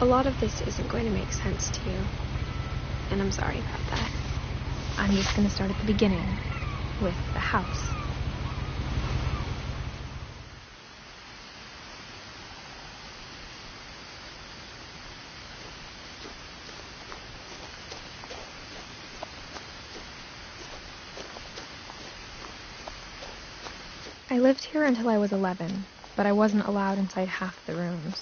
A lot of this isn't going to make sense to you, and I'm sorry about that. I'm just going to start at the beginning, with the house. I lived here until I was 11, but I wasn't allowed inside half the rooms.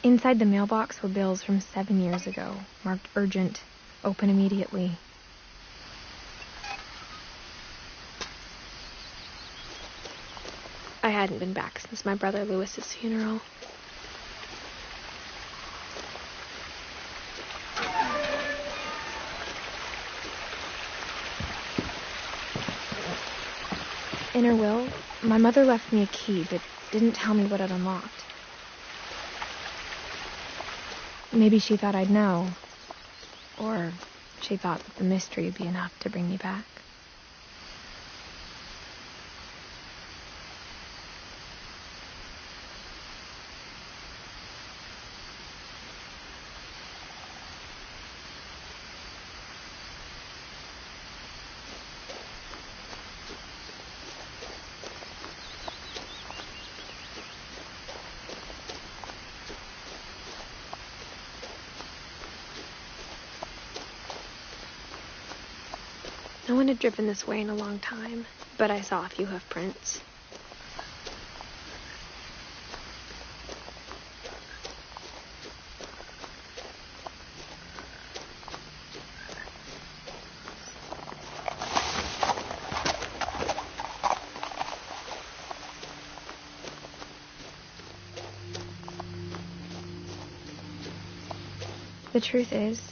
Inside the mailbox were bills from 7 years ago, marked urgent, open immediately. I hadn't been back since my brother Lewis's funeral. In her will, my mother left me a key, but didn't tell me what it unlocked. Maybe she thought I'd know, or she thought that the mystery would be enough to bring me back. No one had driven this way in a long time, but I saw a few hoof prints. The truth is,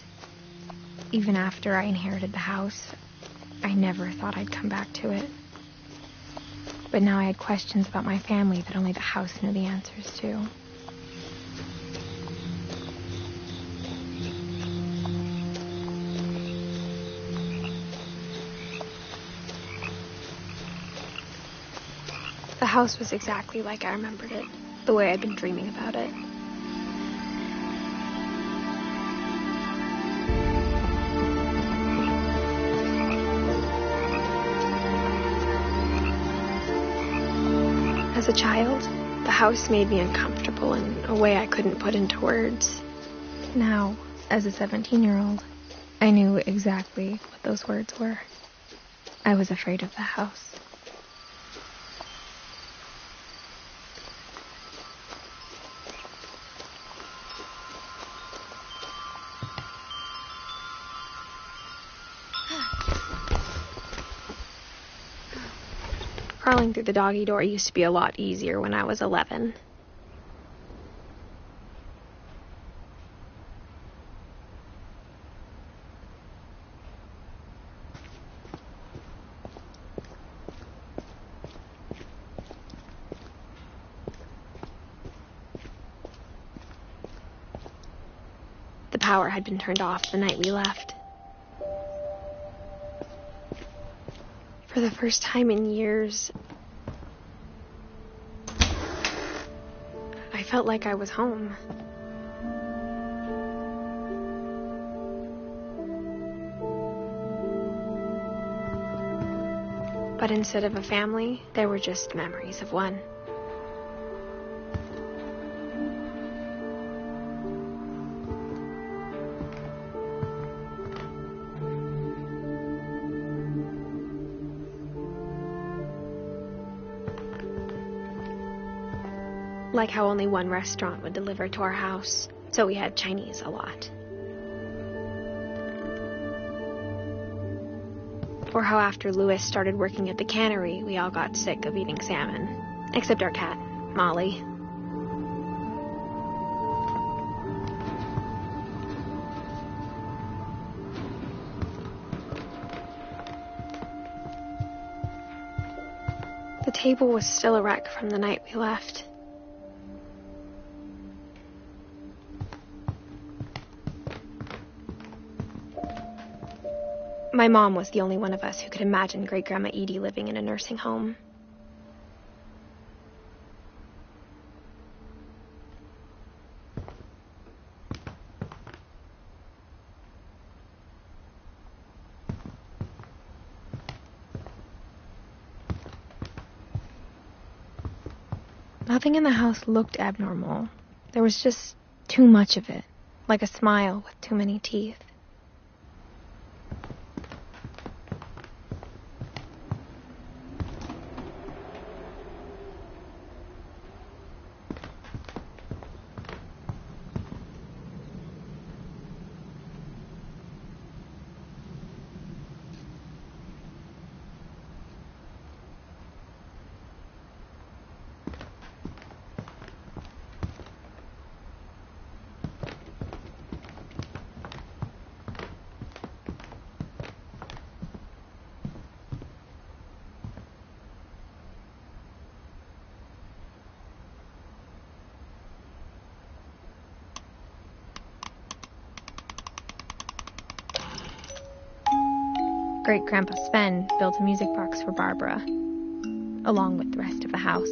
even after I inherited the house, I never thought I'd come back to it. But now I had questions about my family that only the house knew the answers to. The house was exactly like I remembered it, the way I'd been dreaming about it. As a child, the house made me uncomfortable in a way I couldn't put into words. Now, as a 17-year-old, I knew exactly what those words were. I was afraid of the house. Crawling through the doggy door used to be a lot easier when I was 11. The power had been turned off the night we left. For the first time in years, I felt like I was home. But instead of a family, there were just memories of one. Like how only one restaurant would deliver to our house, so we had Chinese a lot. Or how after Lewis started working at the cannery, we all got sick of eating salmon. Except our cat, Molly. The table was still a wreck from the night we left. My mom was the only one of us who could imagine Great-Grandma Edie living in a nursing home. Nothing in the house looked abnormal. There was just too much of it, like a smile with too many teeth. Great-Grandpa Sven built a music box for Barbara, along with the rest of the house.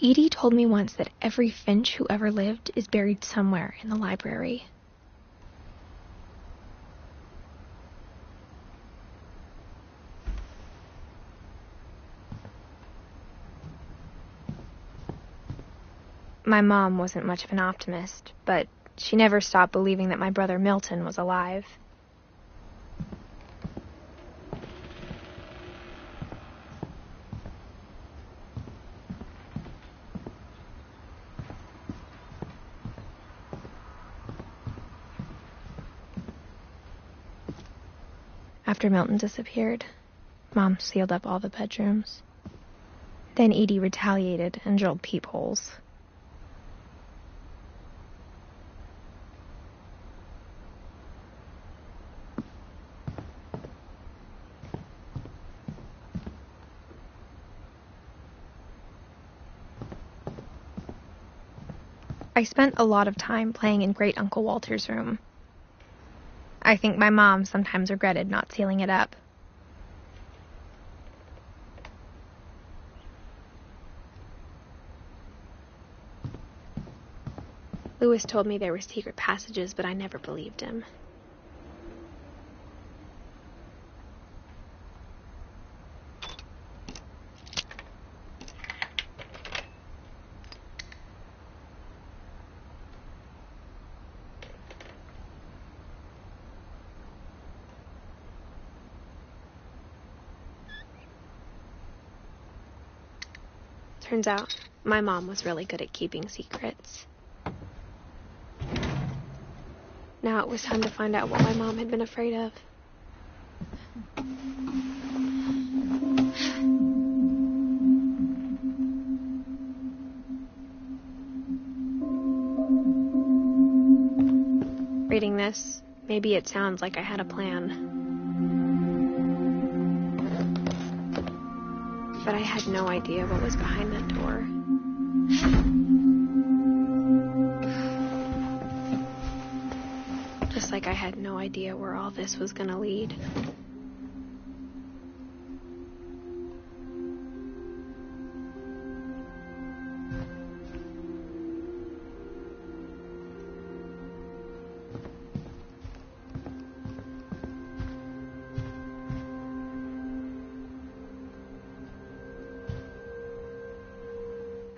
Edie told me once that every Finch who ever lived is buried somewhere in the library. My mom wasn't much of an optimist, but she never stopped believing that my brother Milton was alive. After Milton disappeared, Mom sealed up all the bedrooms. Then Edie retaliated and drilled peepholes. I spent a lot of time playing in Great Uncle Walter's room. I think my mom sometimes regretted not sealing it up. Louis told me there were secret passages, but I never believed him. Turns out, my mom was really good at keeping secrets. Now it was time to find out what my mom had been afraid of. Reading this, maybe it sounds like I had a plan. But I had no idea what was behind that door. Just like I had no idea where all this was gonna lead.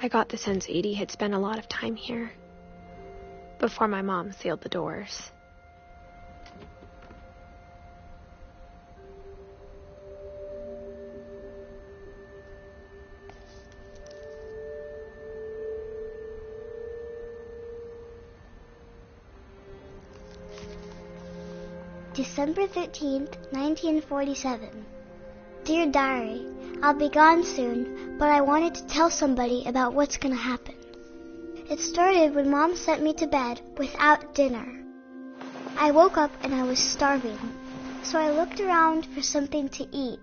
I got the sense Edie had spent a lot of time here, before my mom sealed the doors. December 13th, 1947. Dear Diary, I'll be gone soon, but I wanted to tell somebody about what's going to happen. It started when Mom sent me to bed without dinner. I woke up and I was starving, so I looked around for something to eat.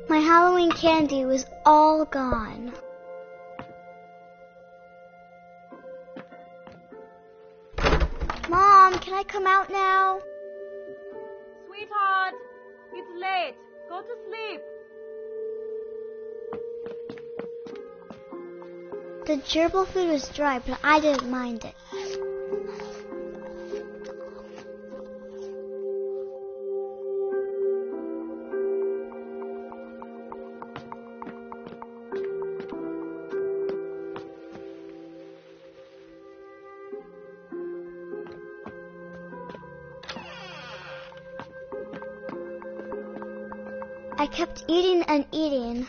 My Halloween candy was all gone. Mom, can I come out now? Sweetheart, it's late. Go to sleep. The gerbil food was dry, but I didn't mind it. I kept eating and eating.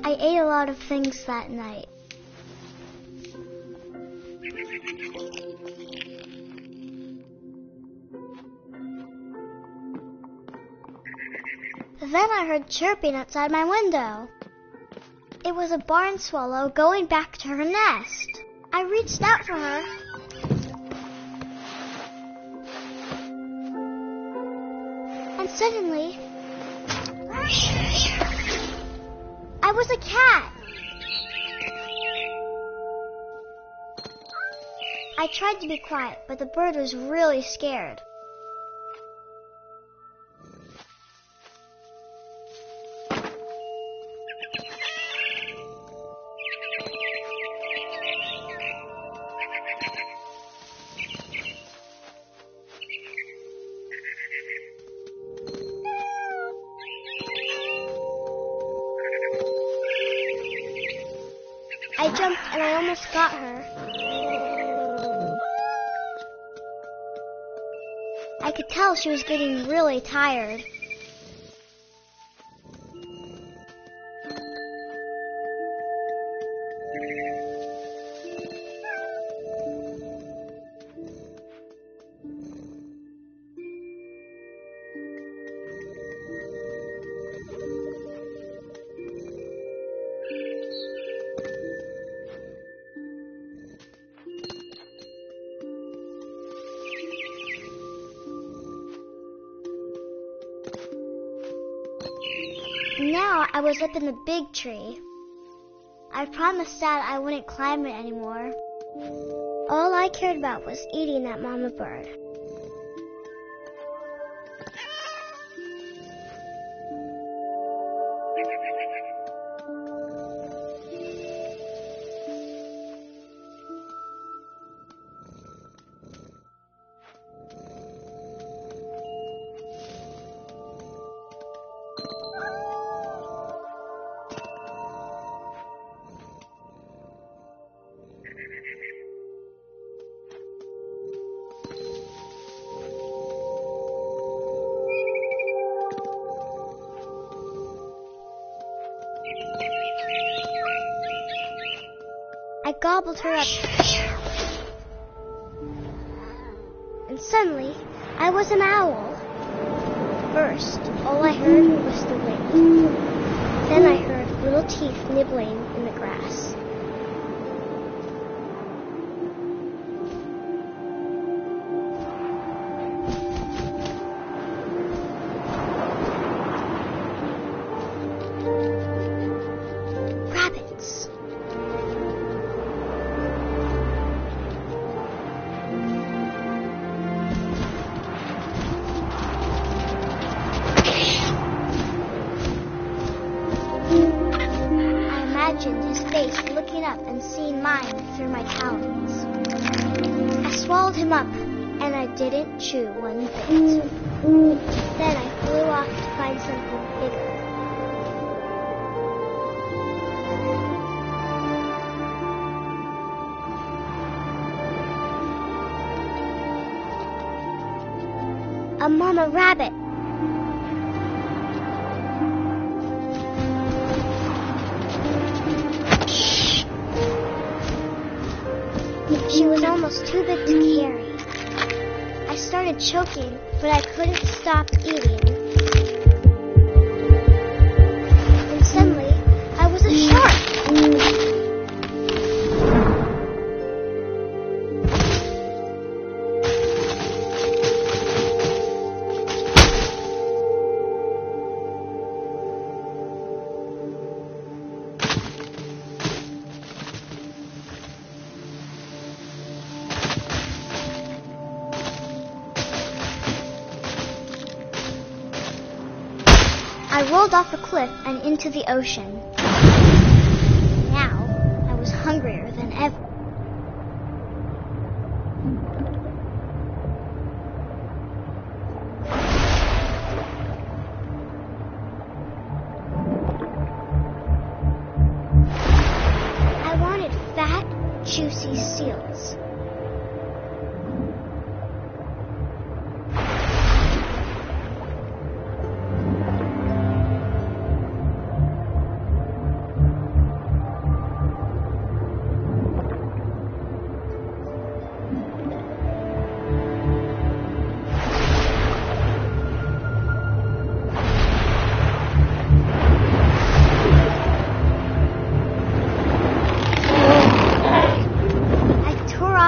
I ate a lot of things that night. Then I heard chirping outside my window. It was a barn swallow going back to her nest. I reached out for her. And suddenly, I was a cat. I tried to be quiet, but the bird was really scared. I jumped and I almost got her. I could tell she was getting really tired. Now I was up in the big tree. I promised Dad I wouldn't climb it anymore. All I cared about was eating that mama bird. I gobbled her up. And suddenly, I was an owl. First, all I heard was the wind. Then I heard little teeth nibbling in the grass. Rabbits. His face looking up and seeing mine through my talons. I swallowed him up, and I didn't chew one bit. Then I flew off to find something bigger. A mama rabbit. She was almost too big to carry. I started choking, but I couldn't stop eating. And suddenly, I was a shark. I rolled off the cliff and into the ocean. Now, I was hungrier than ever. I wanted fat, juicy seals.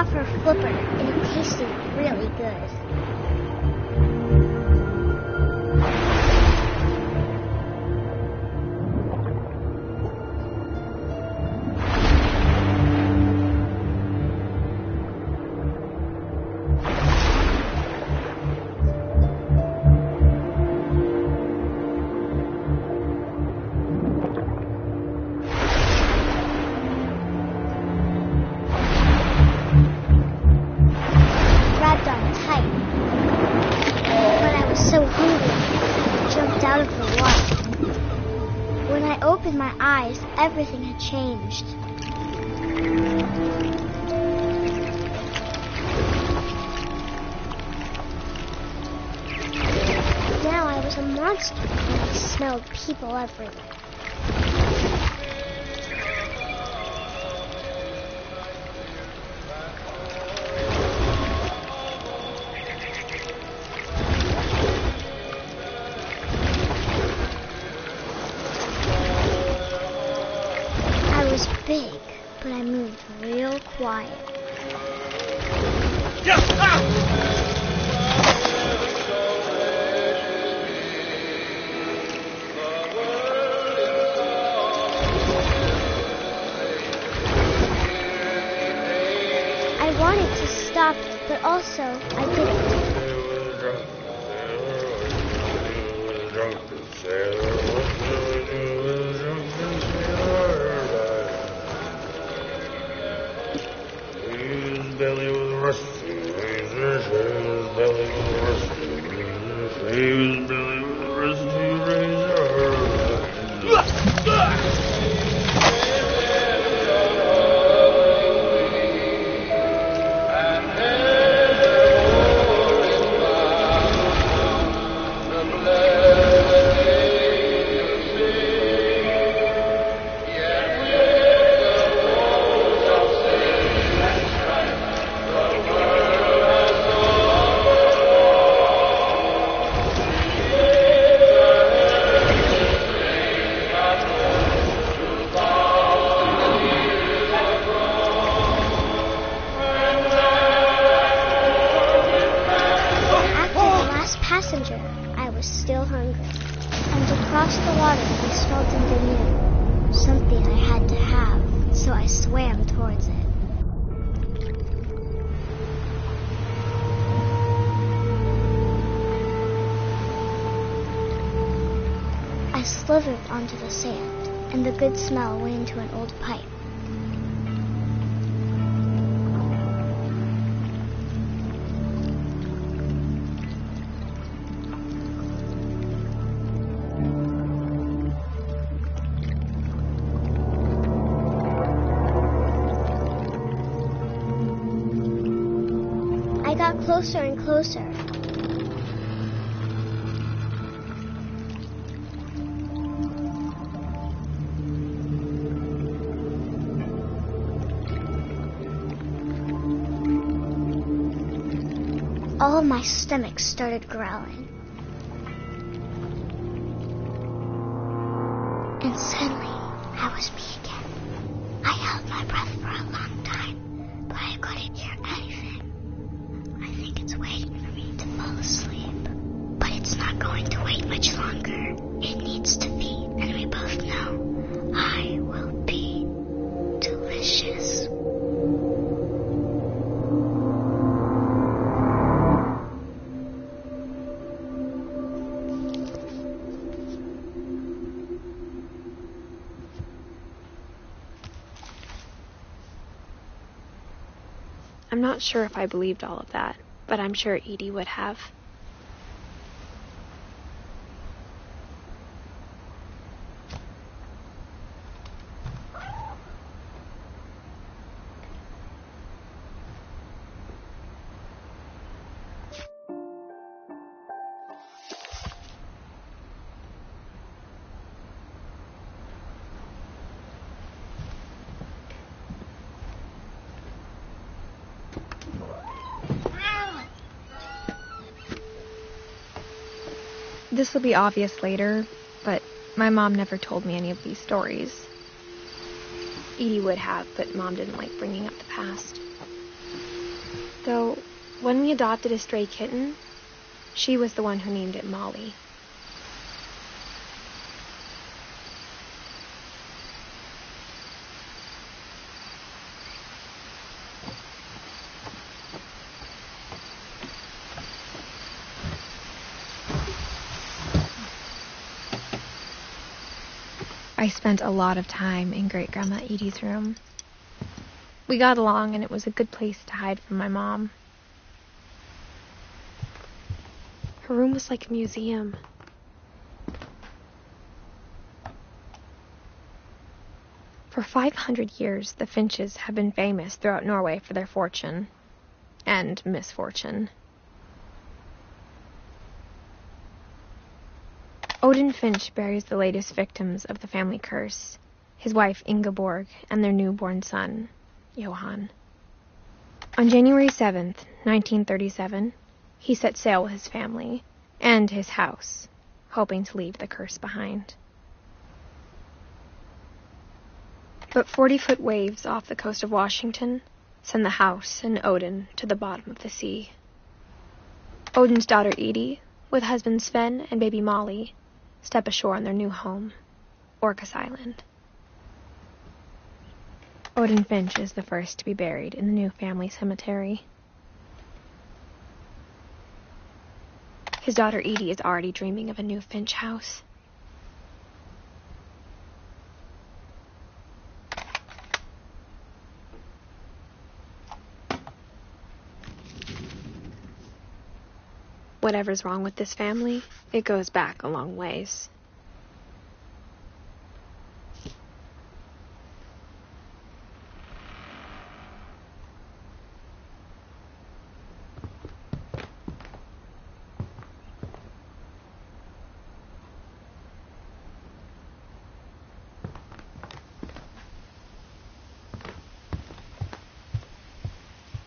Her flipper, and it tasted really good. Out of the water. When I opened my eyes, everything had changed. Now I was a monster, and I smelled people everywhere. Big, but I moved real quiet. I wanted to stop, but also I didn't. Belly was rusty, razor, his belly was rusty, his belly was rusty, razor. I was still hungry. And across the water we saw something new. Something I had to have, so I swam towards it. I slithered onto the sand, and the good smell went into an old pipe. I got closer and closer. all of my stomach started growling. And suddenly, I was me again. I held my breath for a long time, but I couldn't hear anything. I think it's waiting for me to fall asleep. But it's not going to wait much longer. It needs to feed, and we both know I will be delicious. I'm not sure if I believed all of that, but I'm sure Edie would have. This will be obvious later, but my mom never told me any of these stories. Edie would have, but Mom didn't like bringing up the past. Though, when we adopted a stray kitten, she was the one who named it Molly. I spent a lot of time in Great-Grandma Edie's room. We got along, and it was a good place to hide from my mom. Her room was like a museum. For 500 years, the Finches have been famous throughout Norway for their fortune and misfortune. Odin Finch buries the latest victims of the family curse, his wife Ingeborg and their newborn son, Johan. On January 7th, 1937, he set sail with his family and his house, hoping to leave the curse behind. But 40-foot waves off the coast of Washington send the house and Odin to the bottom of the sea. Odin's daughter Edie, with husband Sven and baby Molly, step ashore on their new home, Orcas Island. Odin Finch is the first to be buried in the new family cemetery. His daughter Edie is already dreaming of a new Finch house. Whatever's wrong with this family, it goes back a long ways.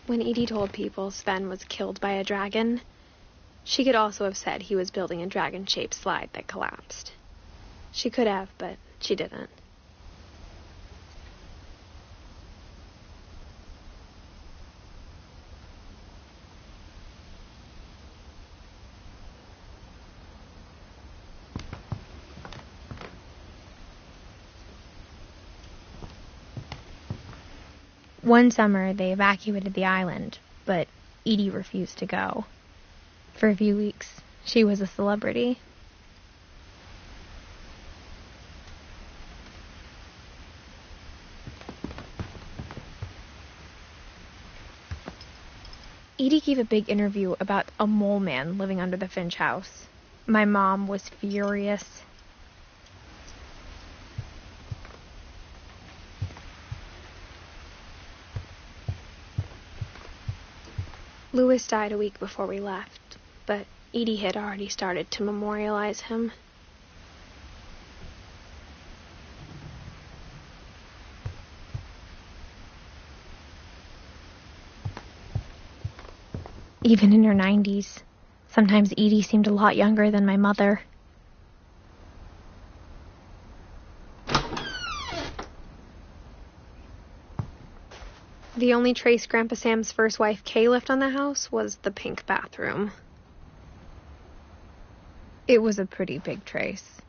When Edie told people Sven was killed by a dragon, she could also have said he was building a dragon-shaped slide that collapsed. She could have, but she didn't. One summer, they evacuated the island, but Edie refused to go. For a few weeks, she was a celebrity. Edie gave a big interview about a mole man living under the Finch house. My mom was furious. Louis died a week before we left, but Edie had already started to memorialize him. Even in her 90s, sometimes Edie seemed a lot younger than my mother. The only trace Grandpa Sam's first wife, Kay, left on the house was the pink bathroom. It was a pretty big trace.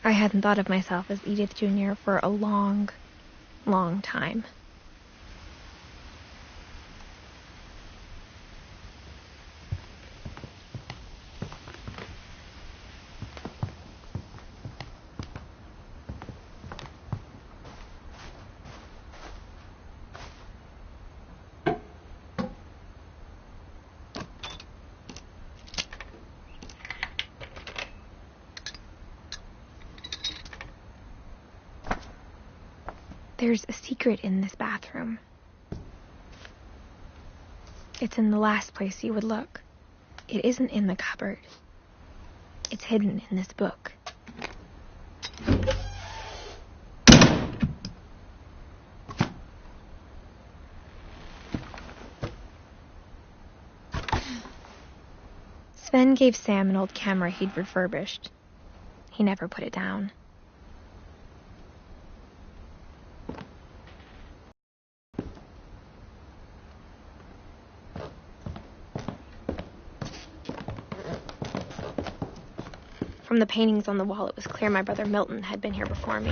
I hadn't thought of myself as Edith Jr. for a long, long time. There's a secret in this bathroom. It's in the last place you would look. It isn't in the cupboard. It's hidden in this book. Sven gave Sam an old camera he'd refurbished. He never put it down. From the paintings on the wall, it was clear my brother Milton had been here before me.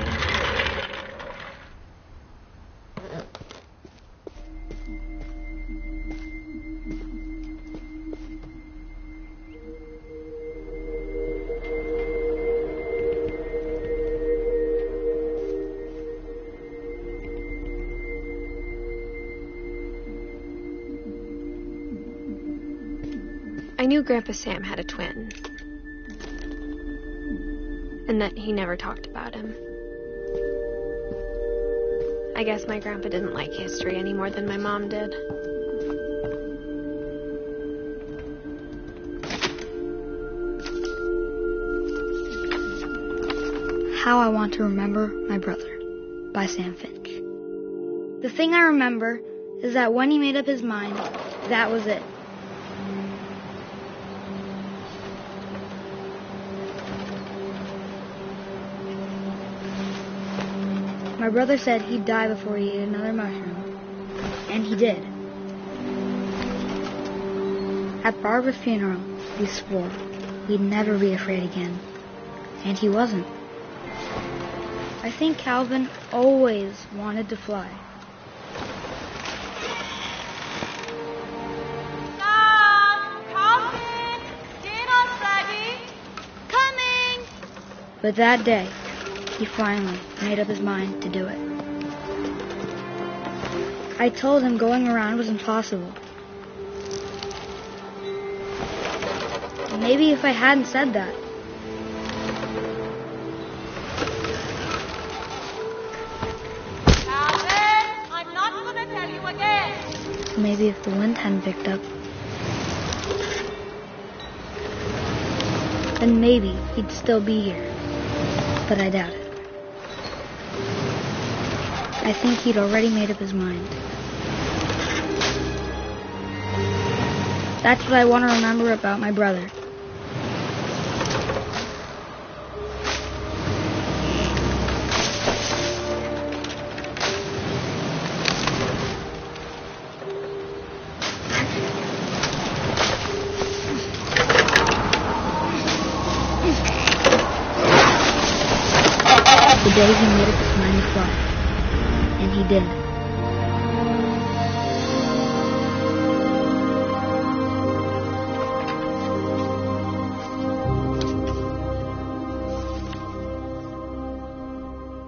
I knew Grandpa Sam had a twin, and that he never talked about him. I guess my grandpa didn't like history any more than my mom did. How I Want to Remember My Brother by Sam Finch. The thing I remember is that when he made up his mind, that was it. My brother said he'd die before he ate another mushroom. And he did. At Barbara's funeral, he swore he'd never be afraid again. And he wasn't. I think Calvin always wanted to fly. Sam! Calvin! Dinner's ready! Coming! But that day, he finally made up his mind to do it. I told him going around was impossible. Maybe if I hadn't said that, Calvin! I'm not gonna tell you again! maybe if the wind hadn't picked up, then maybe he'd still be here. But I doubt it. I think he'd already made up his mind. That's what I want to remember about my brother. The day he made up his mind to fly. And he did.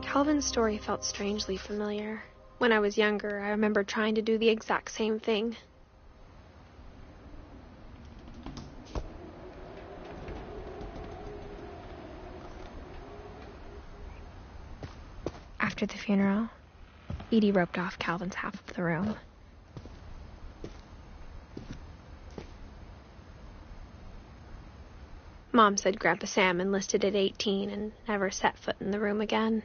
Calvin's story felt strangely familiar. When I was younger, I remember trying to do the exact same thing. After the funeral, Edie roped off Calvin's half of the room. Mom said Grandpa Sam enlisted at 18 and never set foot in the room again.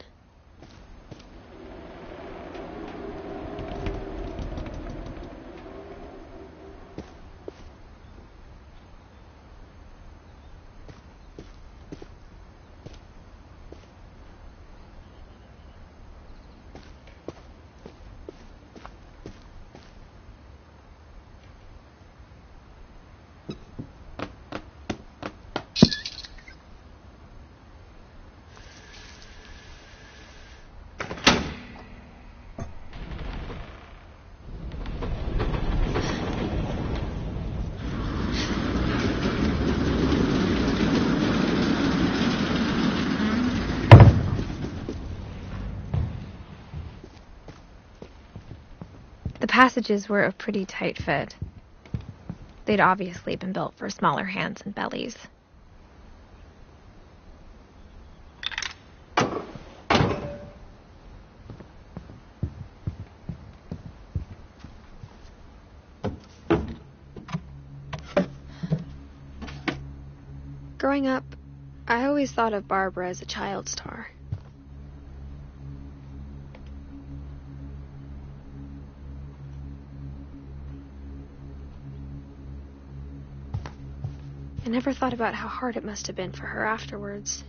The passages were a pretty tight fit. They'd obviously been built for smaller hands and bellies. Growing up, I always thought of Barbara as a child star. I never thought about how hard it must have been for her afterwards.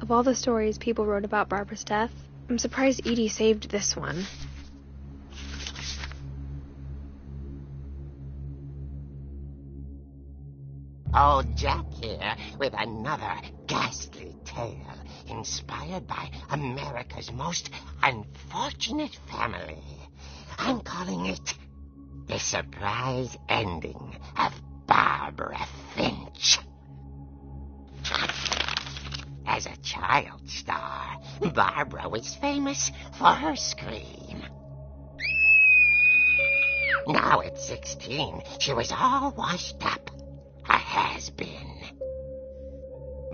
Of all the stories people wrote about Barbara's death, I'm surprised Edie saved this one. Old Jack here with another ghastly tale inspired by America's most unfortunate family. I'm calling it The Surprise Ending of Barbara Finch. As a child star, Barbara was famous for her scream. Now at 16, she was all washed up. A has-been.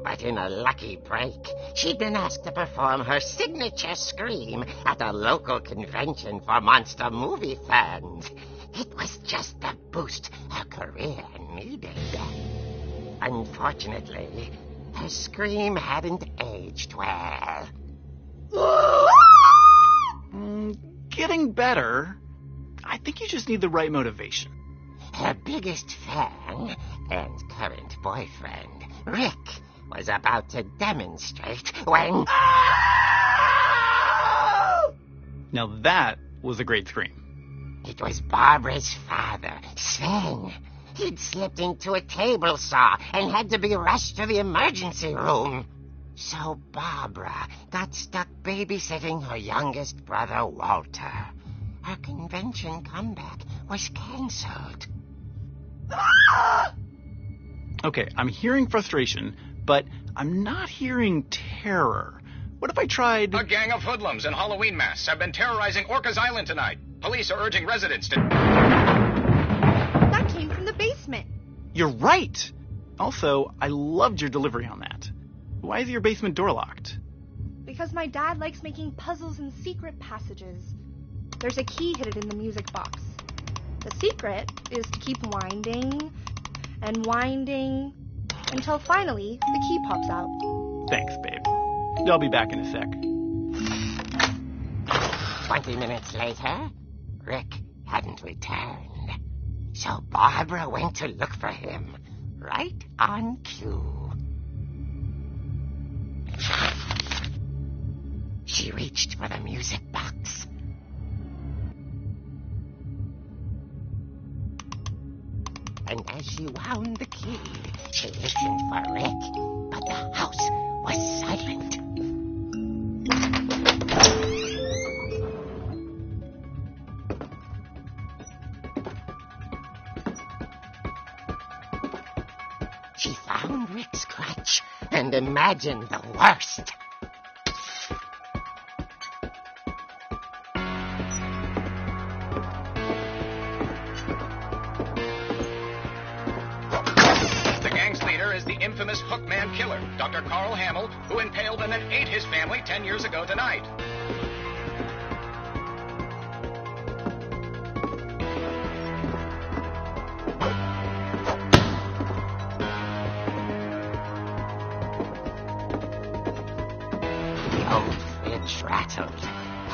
But in a lucky break, she'd been asked to perform her signature scream at a local convention for monster movie fans. It was just the boost her career needed. Unfortunately, her scream hadn't aged well. Getting better. I think you just need the right motivation. Her biggest fan and current boyfriend, Rick, was about to demonstrate when... Now that was a great scream. It was Barbara's father, Sven. He'd slipped into a table saw and had to be rushed to the emergency room. So Barbara got stuck babysitting her youngest brother, Walter. Her convention comeback was canceled. Okay, I'm hearing frustration, but I'm not hearing terror. What if I tried... A gang of hoodlums in Halloween masks have been terrorizing Orcas Island tonight. Police are urging residents to... That came from the basement. You're right! Also, I loved your delivery on that. Why is your basement door locked? Because my dad likes making puzzles and secret passages. There's a key hidden in the music box. The secret is to keep winding and winding until finally the key pops out. Thanks, babe. I'll be back in a sec. 20 minutes later, Rick hadn't returned. So Barbara went to look for him, right on cue. She reached for the music box. And as she wound the key, she listened for Rick, but the house was silent. She found Rick's and imagine the worst. The gang's leader is the infamous Hookman killer, Dr. Carl Hamill, who impaled and then ate his family 10 years ago tonight. The old fridge rattled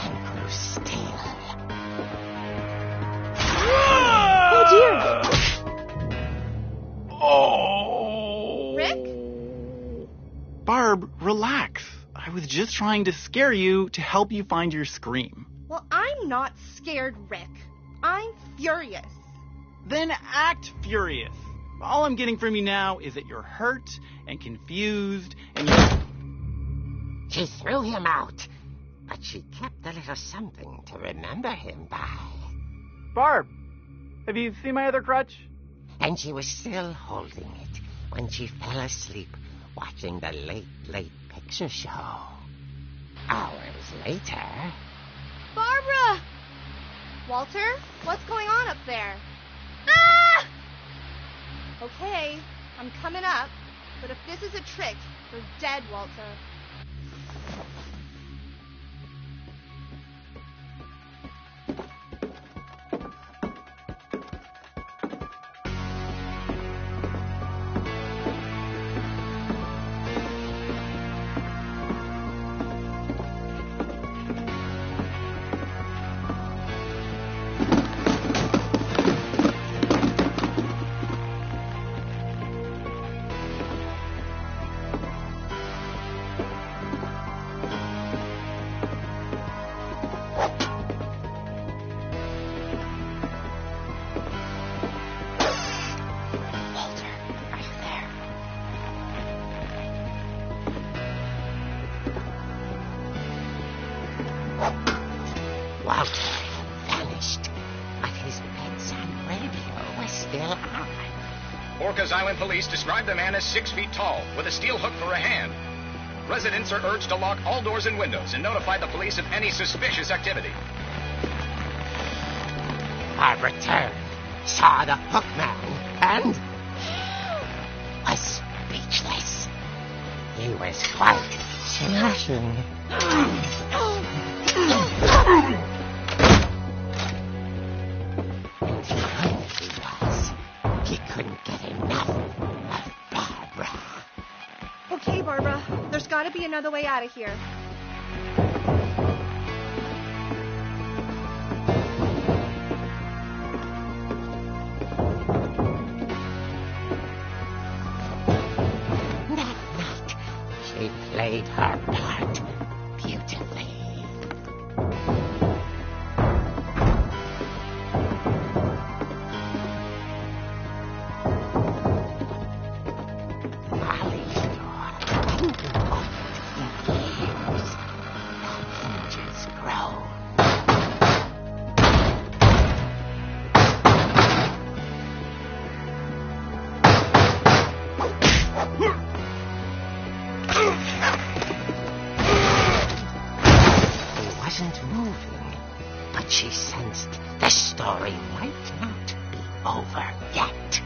and grew stale. Oh, dear. Oh! Rick? Barb, relax. I was just trying to scare you to help you find your scream. Well, I'm not scared, Rick. I'm furious. Then act furious. All I'm getting from you now is that you're hurt and confused and you... She threw him out, but she kept a little something to remember him by. Barb, have you seen my other crutch? And she was still holding it when she fell asleep watching the late picture show. Hours later... Barbara! Walter, what's going on up there? Ah! Okay, I'm coming up, but if this is a trick, you're dead, Walter. Walter had vanished, but his bedside radio was still on. Orcas Island police describe the man as 6 feet tall, with a steel hook for a hand. Residents are urged to lock all doors and windows and notify the police of any suspicious activity. Barbara turned, saw the Hookman, and was speechless. He was quite smashing. And he was. He couldn't get enough of Barbara. Okay, Barbara, there's got to be another way out of here. That night, she played her part beautifully. Molly's door hadn't been opened in years. The hinges groaned. He wasn't moving, but she sensed the story might not be over yet.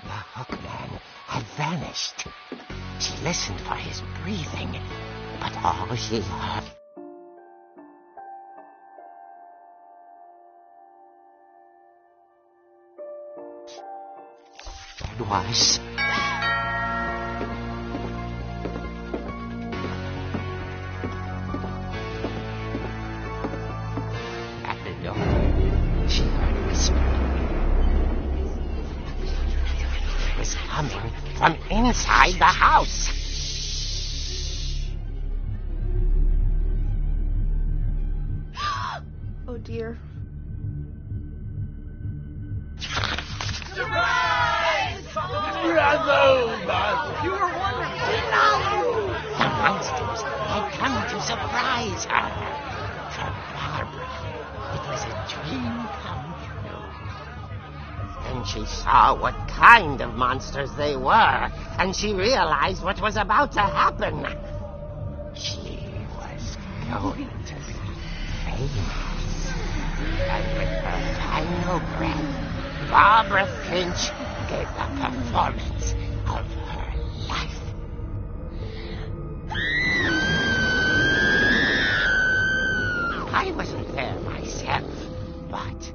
The Hookman had vanished. She listened for his breathing, but all she heard was... At the door, she heard whispering. It was coming from inside the house. dear. Surprise! You were wonderful. The monsters had come to surprise her. For Barbara, it was a dream come true. Then she saw what kind of monsters they were, and she realized what was about to happen. She was going to be famous. And with her final breath, Barbara Finch gave the performance of her life. I wasn't there myself, but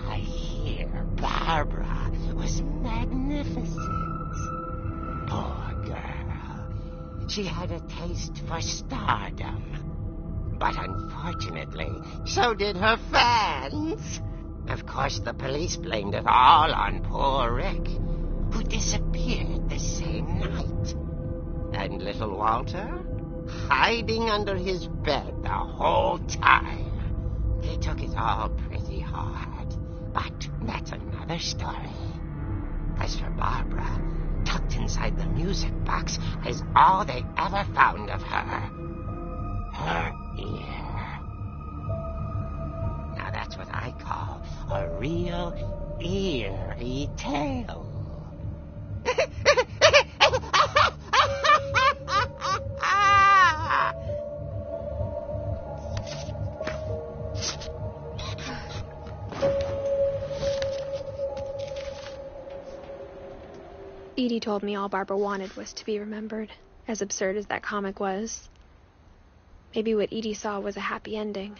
I hear Barbara was magnificent. Poor girl. She had a taste for stardom. But unfortunately, so did her fans. Of course, the police blamed it all on poor Rick, who disappeared the same night. And little Walter, hiding under his bed the whole time. They took it all pretty hard, but that's another story. As for Barbara, tucked inside the music box is all they ever found of her. Her ear. Now that's what I call a real eerie tale. Edie told me all Barbara wanted was to be remembered, as absurd as that comic was. Maybe what Edie saw was a happy ending.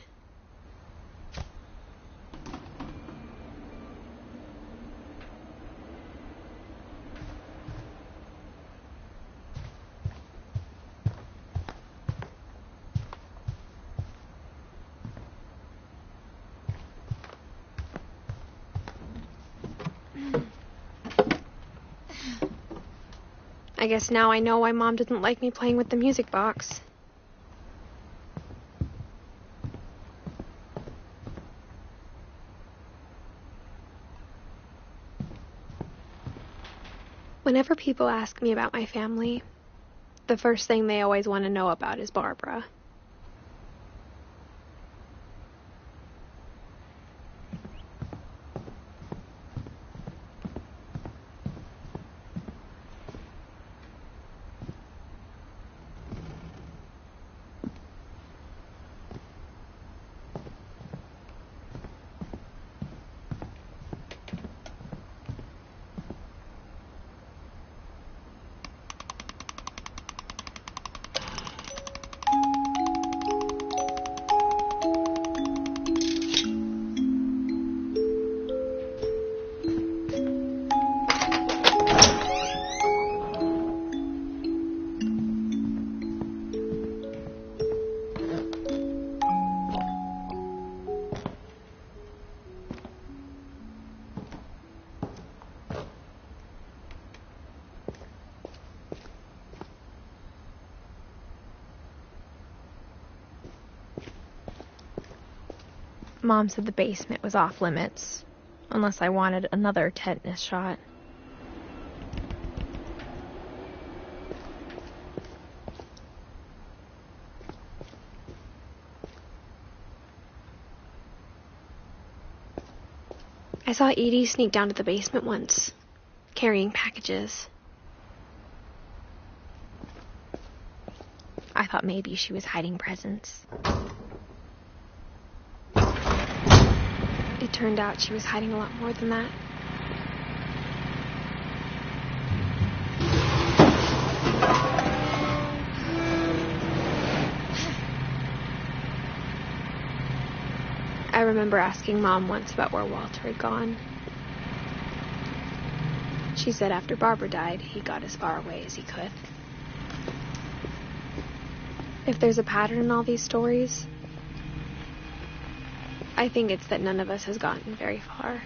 I guess now I know why Mom didn't like me playing with the music box. Whenever people ask me about my family, the first thing they always want to know about is Barbara. Mom said the basement was off limits, unless I wanted another tetanus shot. I saw Edie sneak down to the basement once, carrying packages. I thought maybe she was hiding presents. It turned out she was hiding a lot more than that. I remember asking Mom once about where Walter had gone. She said after Barbara died, he got as far away as he could. If there's a pattern in all these stories, I think it's that none of us has gotten very far.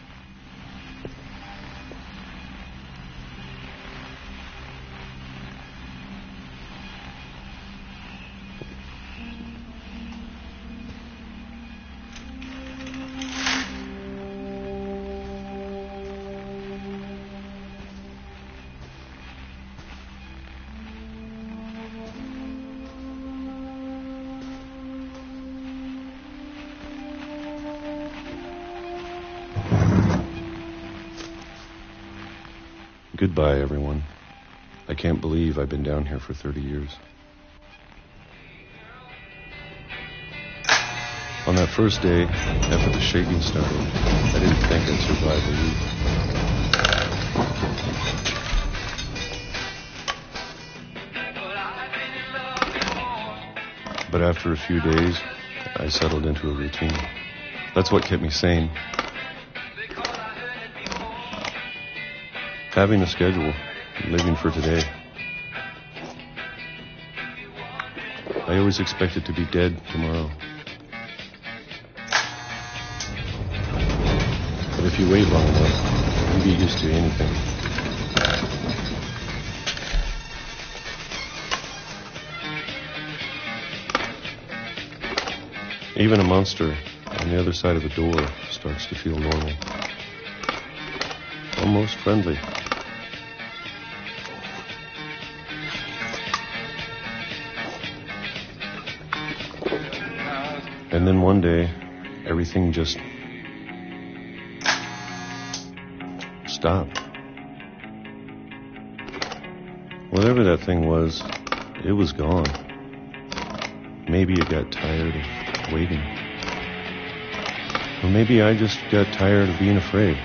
Goodbye, everyone. I can't believe I've been down here for 30 years. On that first day, after the shaking started, I didn't think I'd survive a week. But after a few days, I settled into a routine. That's what kept me sane. Having a schedule, living for today. I always expected to be dead tomorrow. But if you wait long enough, you get used to anything. Even a monster on the other side of the door starts to feel normal. Almost friendly. And then one day, everything just stopped. Whatever that thing was, it was gone. Maybe it got tired of waiting. Or maybe I just got tired of being afraid.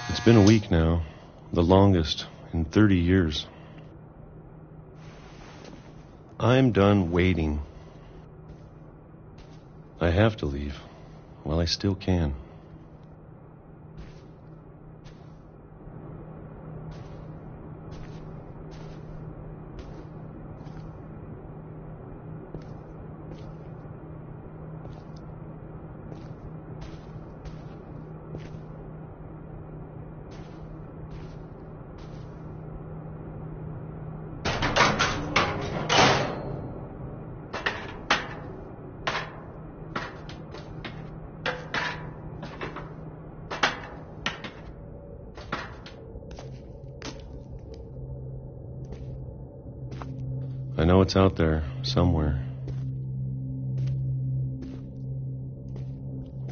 It's been a week now, the longest in 30 years. I'm done waiting. I have to leave while I still can. I know it's out there, somewhere.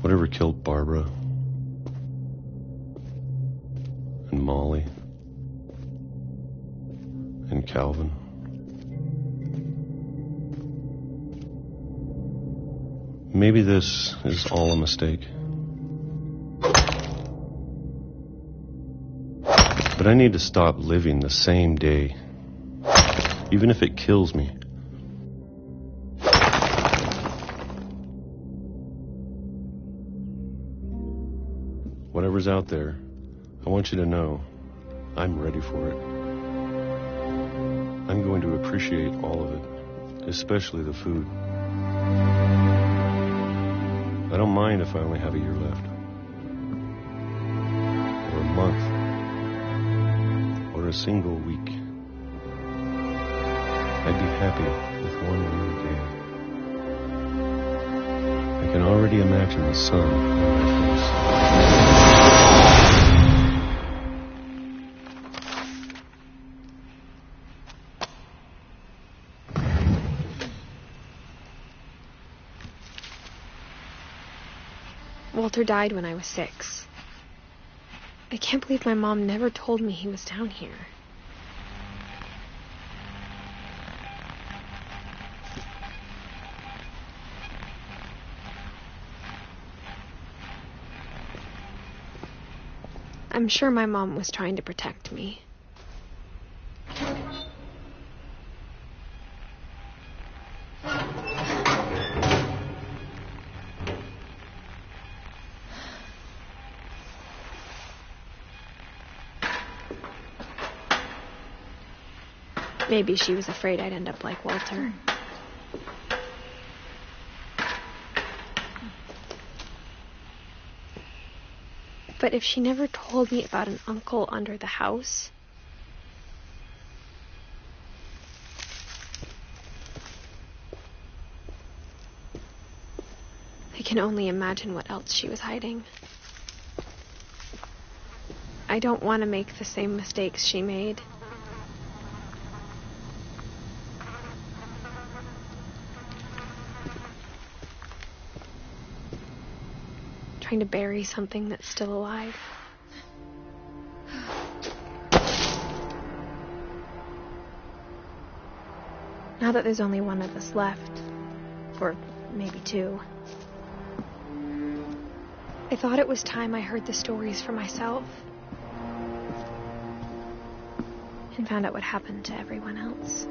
Whatever killed Barbara and Molly and Calvin. Maybe this is all a mistake. But I need to stop living the same day. Even if it kills me. Whatever's out there, I want you to know I'm ready for it. I'm going to appreciate all of it, especially the food. I don't mind if I only have a year left. Or a month. Or a single week. I'd be happy with one new day. I can already imagine the sun on my face. Walter died when I was 6. I can't believe my mom never told me he was down here. I'm sure my mom was trying to protect me. Maybe she was afraid I'd end up like Walter. But if she never told me about an uncle under the house, I can only imagine what else she was hiding. I don't want to make the same mistakes she made. trying to bury something that's still alive. Now that there's only one of us left, or maybe two, I thought it was time I heard the stories for myself and found out what happened to everyone else.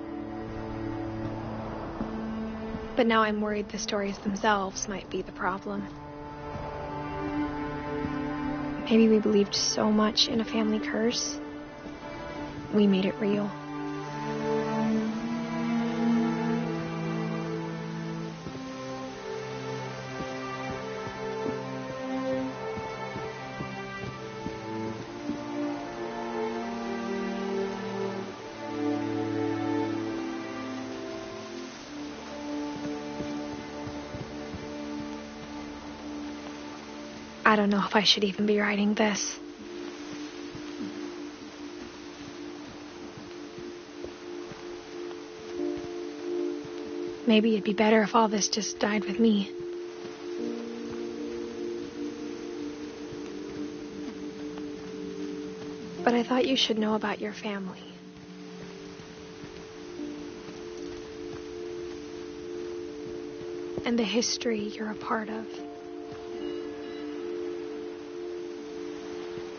But now I'm worried the stories themselves might be the problem. Maybe we believed so much in a family curse, we made it real. I don't know if I should even be writing this. Maybe it'd be better if all this just died with me. But I thought you should know about your family. And the history you're a part of.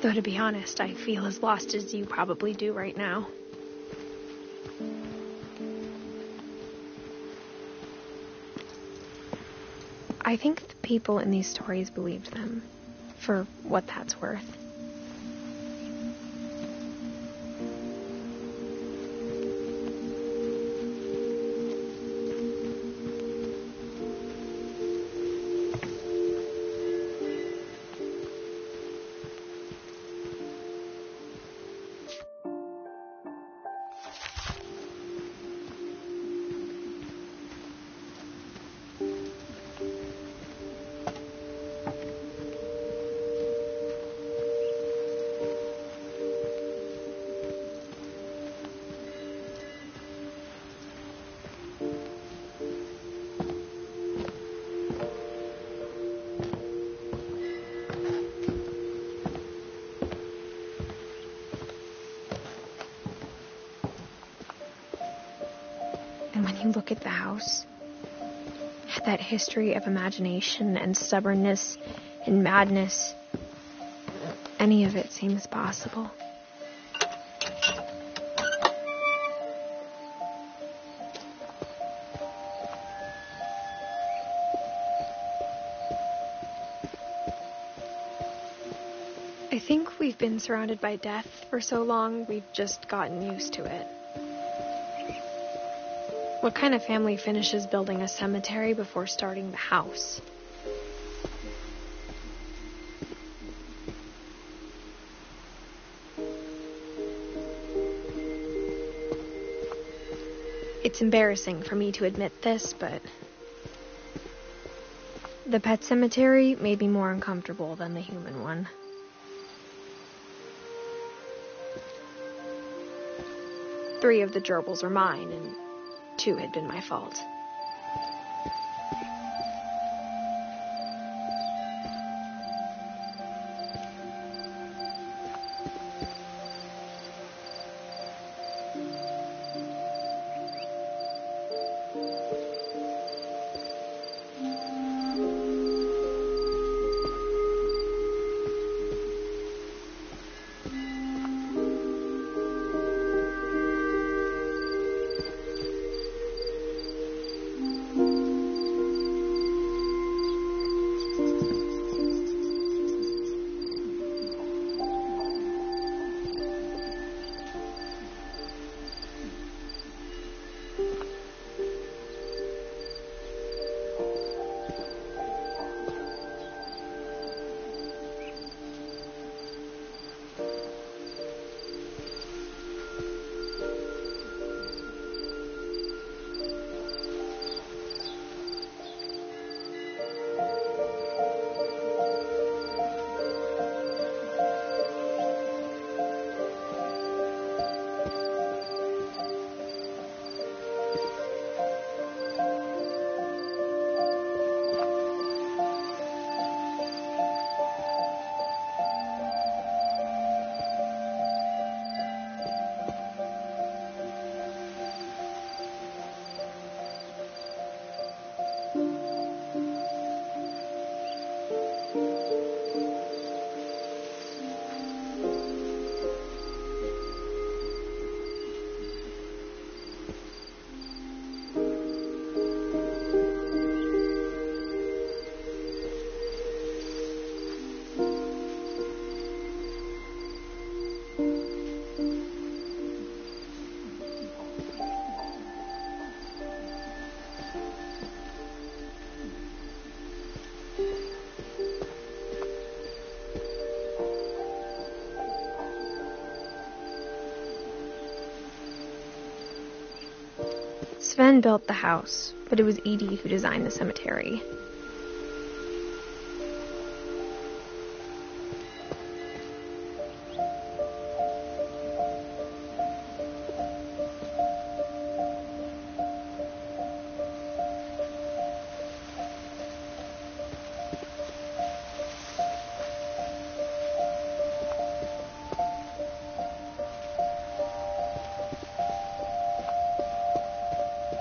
Though to be honest, I feel as lost as you probably do right now. I think the people in these stories believed them, for what that's worth. And when you look at the house, at that history of imagination and stubbornness and madness, any of it seems possible. I think we've been surrounded by death for so long, we've just gotten used to it. What kind of family finishes building a cemetery before starting the house? It's embarrassing for me to admit this, but the pet cemetery made me more uncomfortable than the human one. Three of the gerbils are mine, and 2 had been my fault. Sven built the house, but it was Edie who designed the cemetery.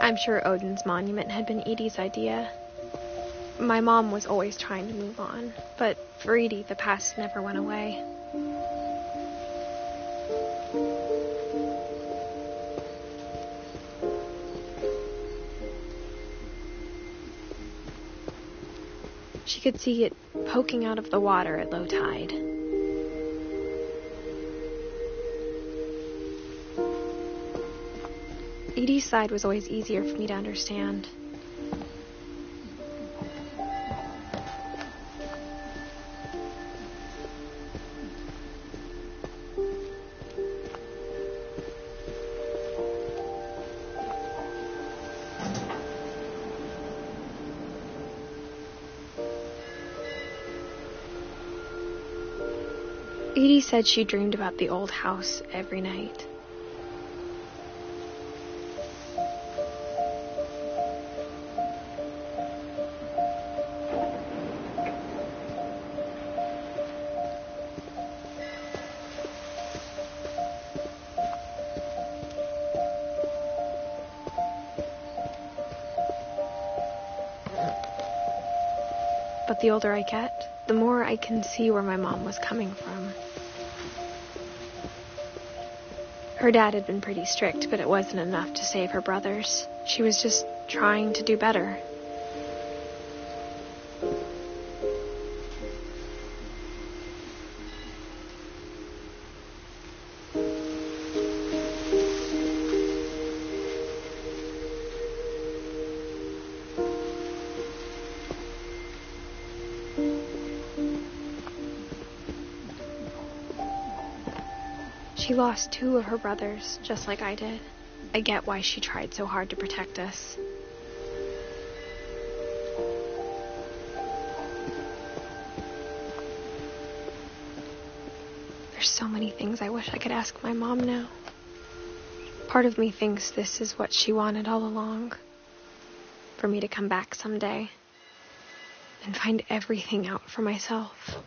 I'm sure Odin's monument had been Edie's idea. My mom was always trying to move on, but for Edie, the past never went away. She could see it poking out of the water at low tide. Edie's side was always easier for me to understand. Edie said she dreamed about the old house every night. But the older I get, the more I can see where my mom was coming from. Her dad had been pretty strict, but it wasn't enough to save her brothers. She was just trying to do better. She lost 2 of her brothers, just like I did. I get why she tried so hard to protect us. There's so many things I wish I could ask my mom now. Part of me thinks this is what she wanted all along. For me to come back someday and find everything out for myself.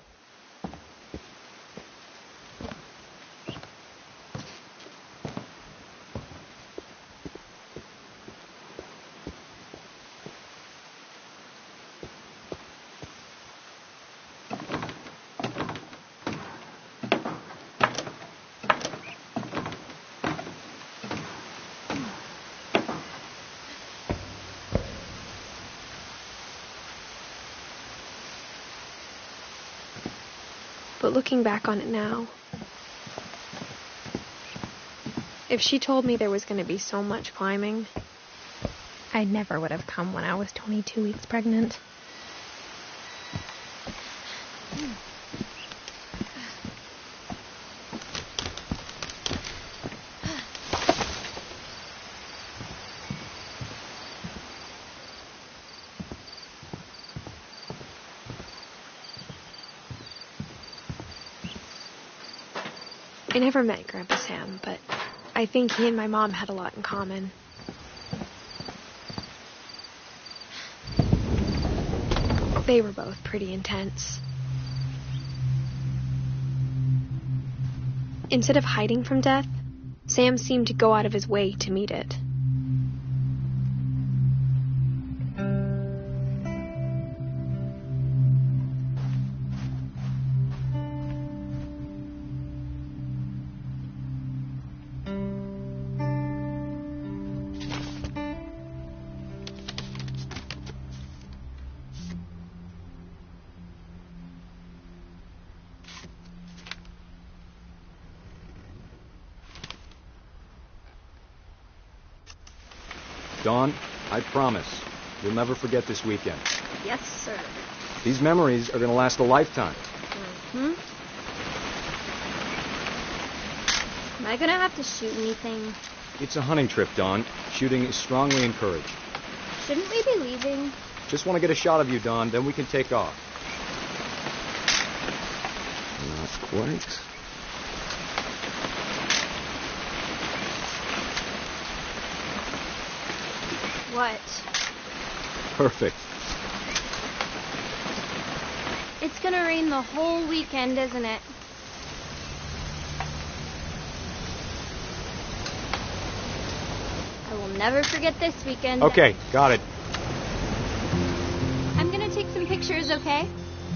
But looking back on it now, if she told me there was going to be so much climbing, I never would have come when I was 22 weeks pregnant. I never met Grandpa Sam, but I think he and my mom had a lot in common. They were both pretty intense. Instead of hiding from death, Sam seemed to go out of his way to meet it. Dawn, I promise, you'll never forget this weekend. Yes, sir. These memories are going to last a lifetime. Mm-hmm. Am I going to have to shoot anything? It's a hunting trip, Dawn. Shooting is strongly encouraged. Shouldn't we be leaving? Just want to get a shot of you, Dawn, then we can take off. Not quite. What? Perfect. It's gonna rain the whole weekend, isn't it? I will never forget this weekend. Okay, got it. I'm gonna take some pictures, okay?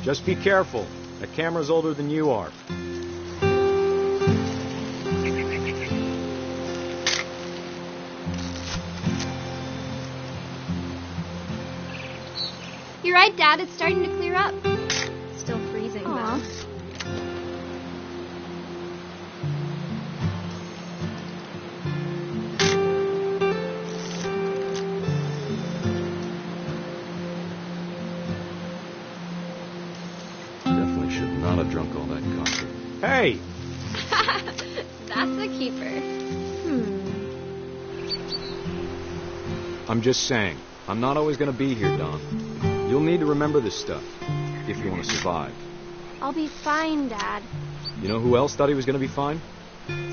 Just be careful. That camera's older than you are. You're right, Dad. It's starting to clear up. Still freezing, though. Definitely should not have drunk all that coffee. Hey! That's a keeper. I'm just saying, I'm not always going to be here, Dawn. You'll need to remember this stuff if you want to survive. I'll be fine, Dad. You know who else thought he was going to be fine?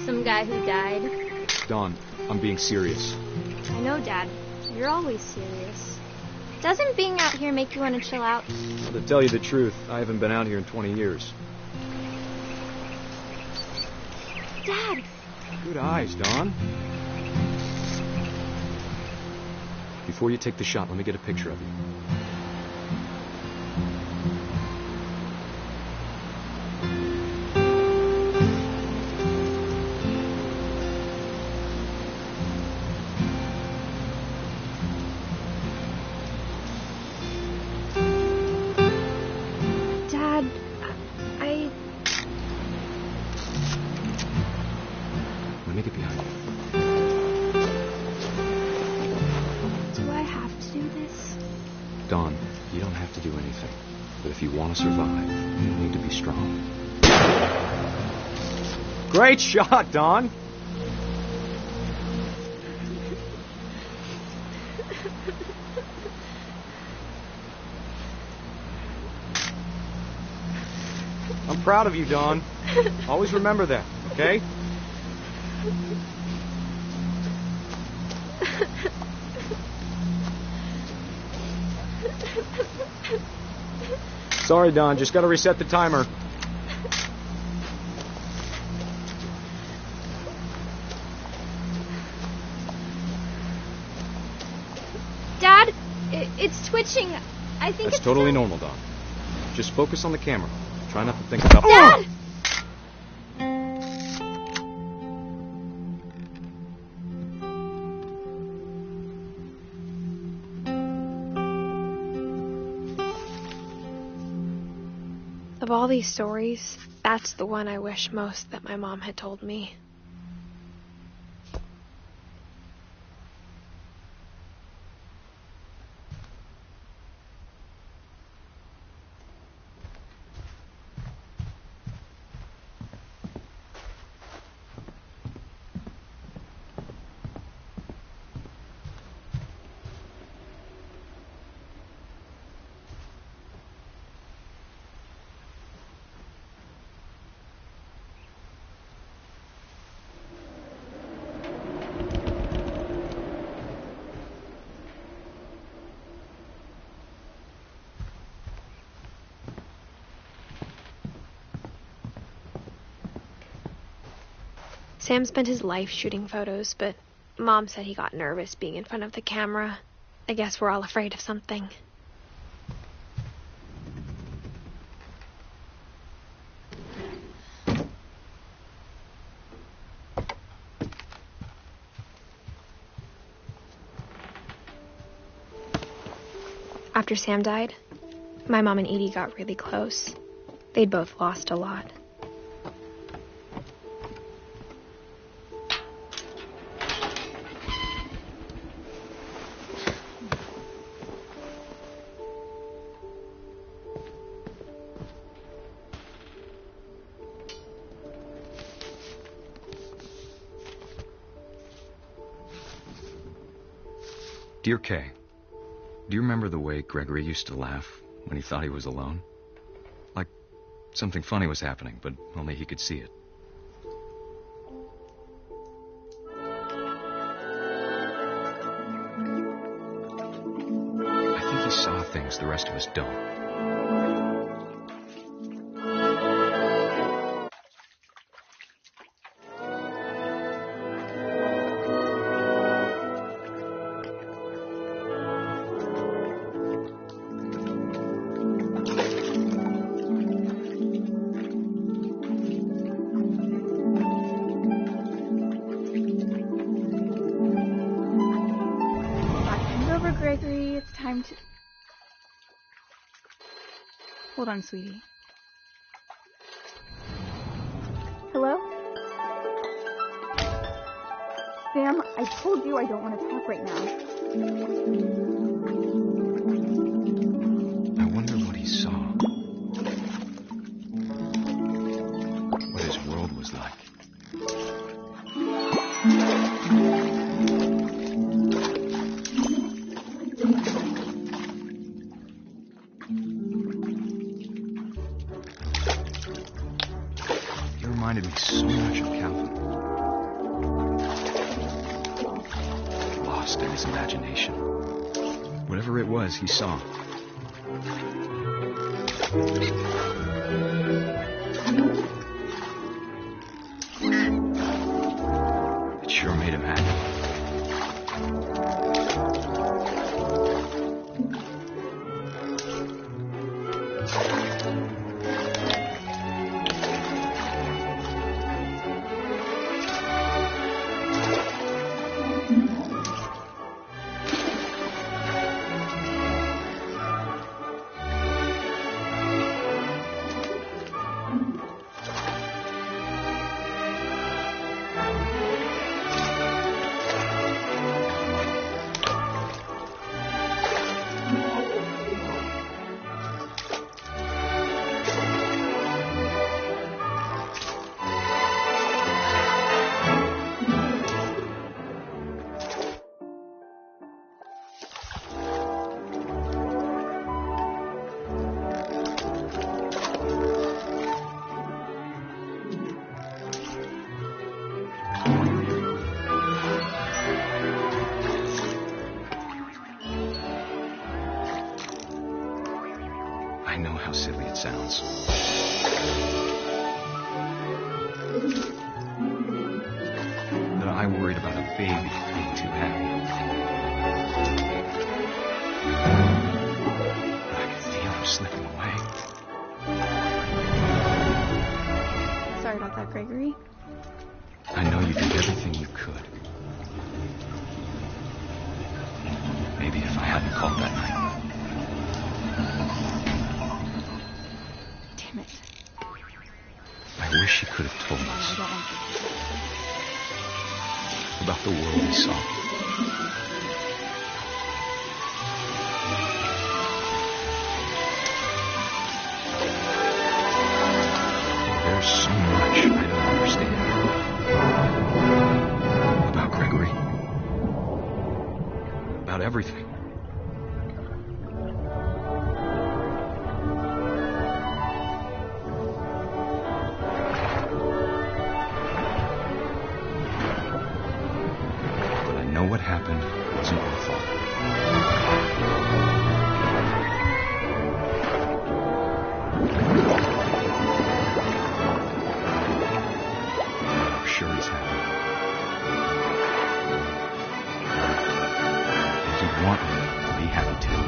Some guy who died. Dawn, I'm being serious. I know, Dad. You're always serious. Doesn't being out here make you want to chill out? Well, to tell you the truth, I haven't been out here in 20 years. Dad! Good eyes, Dawn. Before you take the shot, let me get a picture of you. Let me get behind you. Do I have to do this? Dawn, you don't have to do anything. But if you want to survive, you need to be strong. Great shot, Dawn! I'm proud of you, Dawn. Always remember that, okay? Sorry, Dawn. Just got to reset the timer. Dad, it's twitching. I think That's it's totally normal, Dawn. Just focus on the camera. Try not to think about... Dad! Of all these stories, that's the one I wish most that my mom had told me. Sam spent his life shooting photos, but Mom said he got nervous being in front of the camera. I guess we're all afraid of something. After Sam died, my mom and Edie got really close. They'd both lost a lot. Dear Kay, do you remember the way Gregory used to laugh when he thought he was alone? Like something funny was happening, but only he could see it. I think he saw things the rest of us don't. Gregory, it's time to... Hold on, sweetie. Hello? Sam, I told you I don't want to talk right now. I wonder what he saw. What his world was like. Reminded me so much of Calvin. Lost in his imagination. Whatever it was he saw. It sure made him happy. I know how silly it sounds. That I worried about a baby being too happy. But I could feel him slipping away. Sorry about that, Gregory. I know you did everything you could. Maybe if I hadn't called that night. Damn it. I wish he could have told us about the world he saw. There's so much I don't understand about Gregory. About everything. What happened wasn't your fault. I'm sure he's happy. And he'd want me to be happy too.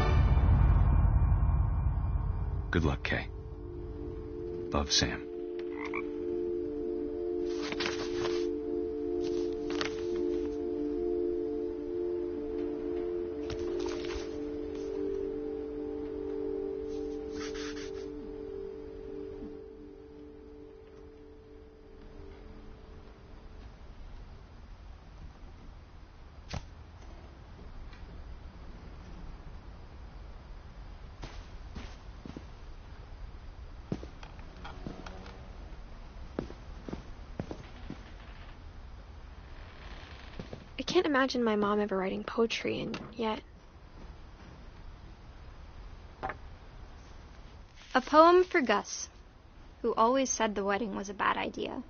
Good luck, Kay. Love, Sam. can't imagine my mom ever writing poetry, and yet... A poem for Gus, who always said the wedding was a bad idea.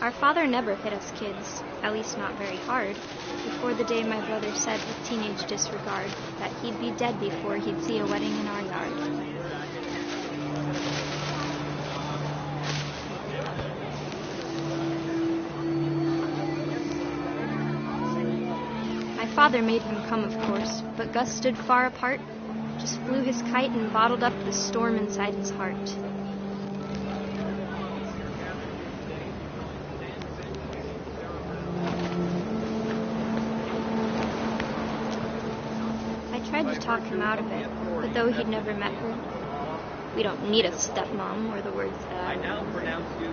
Our father never hit us kids, at least not very hard, before the day my brother said with teenage disregard that he'd be dead before he'd see a wedding in our yard. My father made him come, of course, but Gus stood far apart, just flew his kite and bottled up the storm inside his heart. I tried to talk him out of it, but though he'd never met her, we don't need a stepmom, were the words that I now pronounce you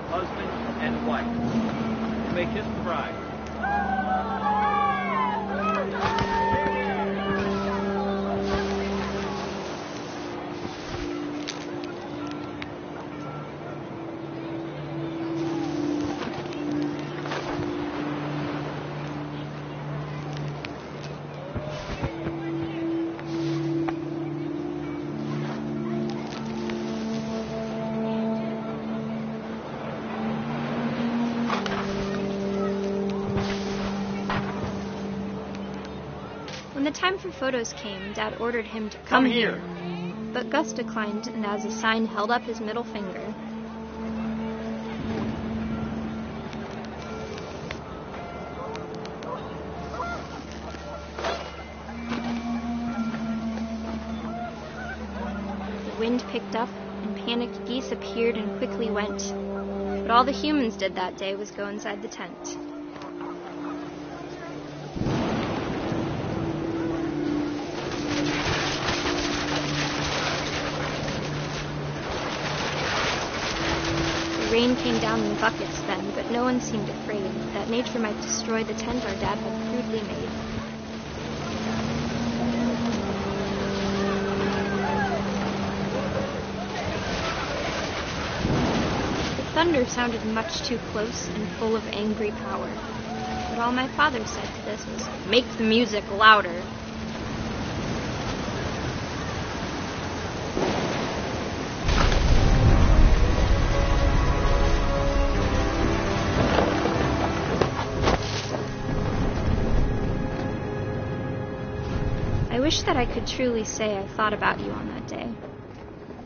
husband and wife. You may kiss the bride. When the time for photos came, Dad ordered him to come here. But Gus declined and as a sign held up his middle finger. The wind picked up and panicked geese appeared and quickly went. But all the humans did that day was go inside the tent. Rain came down in buckets then, but no one seemed afraid that nature might destroy the tent our dad had crudely made. The thunder sounded much too close and full of angry power, but all my father said to this was, "Make the music louder." I wish that I could truly say I thought about you on that day.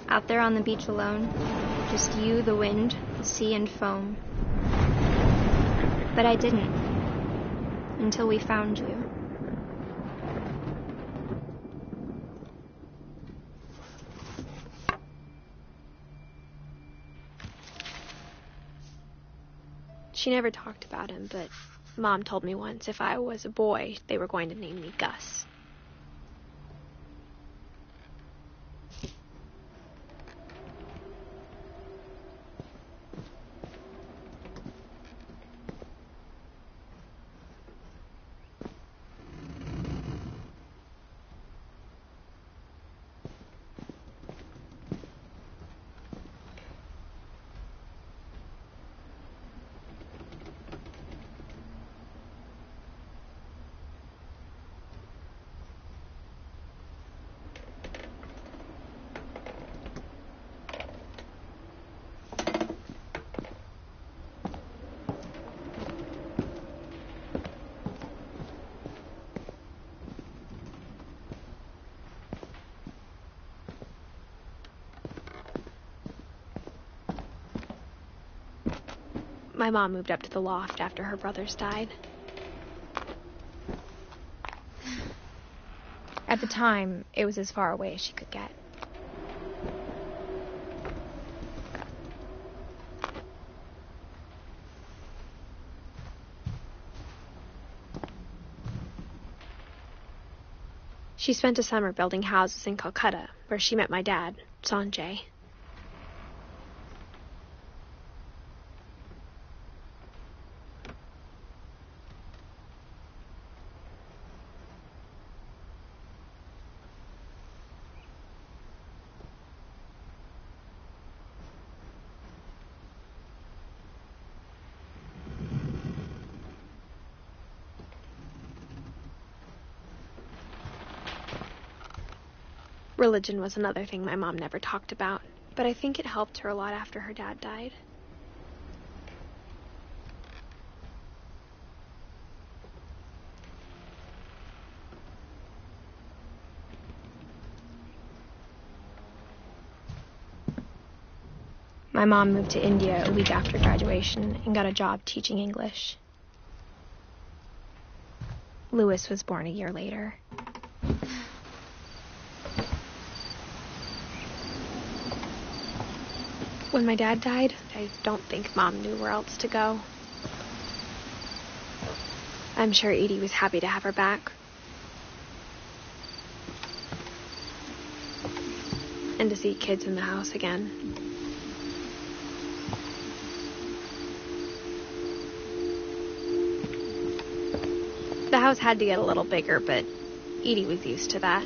Out there on the beach alone, just you, the wind, the sea, and foam. But I didn't, until we found you. She never talked about him, but Mom told me once if I was a boy, they were going to name me Gus. My mom moved up to the loft after her brothers died. At the time, it was as far away as she could get. She spent a summer building houses in Calcutta, where she met my dad, Sanjay. Religion was another thing my mom never talked about, but I think it helped her a lot after her dad died. My mom moved to India a week after graduation and got a job teaching English. Louis was born a year later. When my dad died, I don't think Mom knew where else to go. I'm sure Edie was happy to have her back. And to see kids in the house again. The house had to get a little bigger, but Edie was used to that.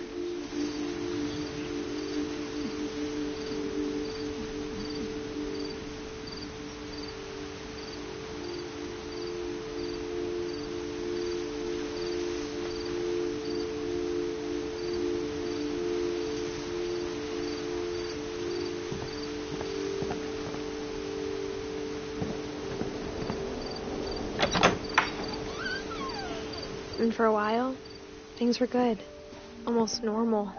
And for a while, things were good, almost normal.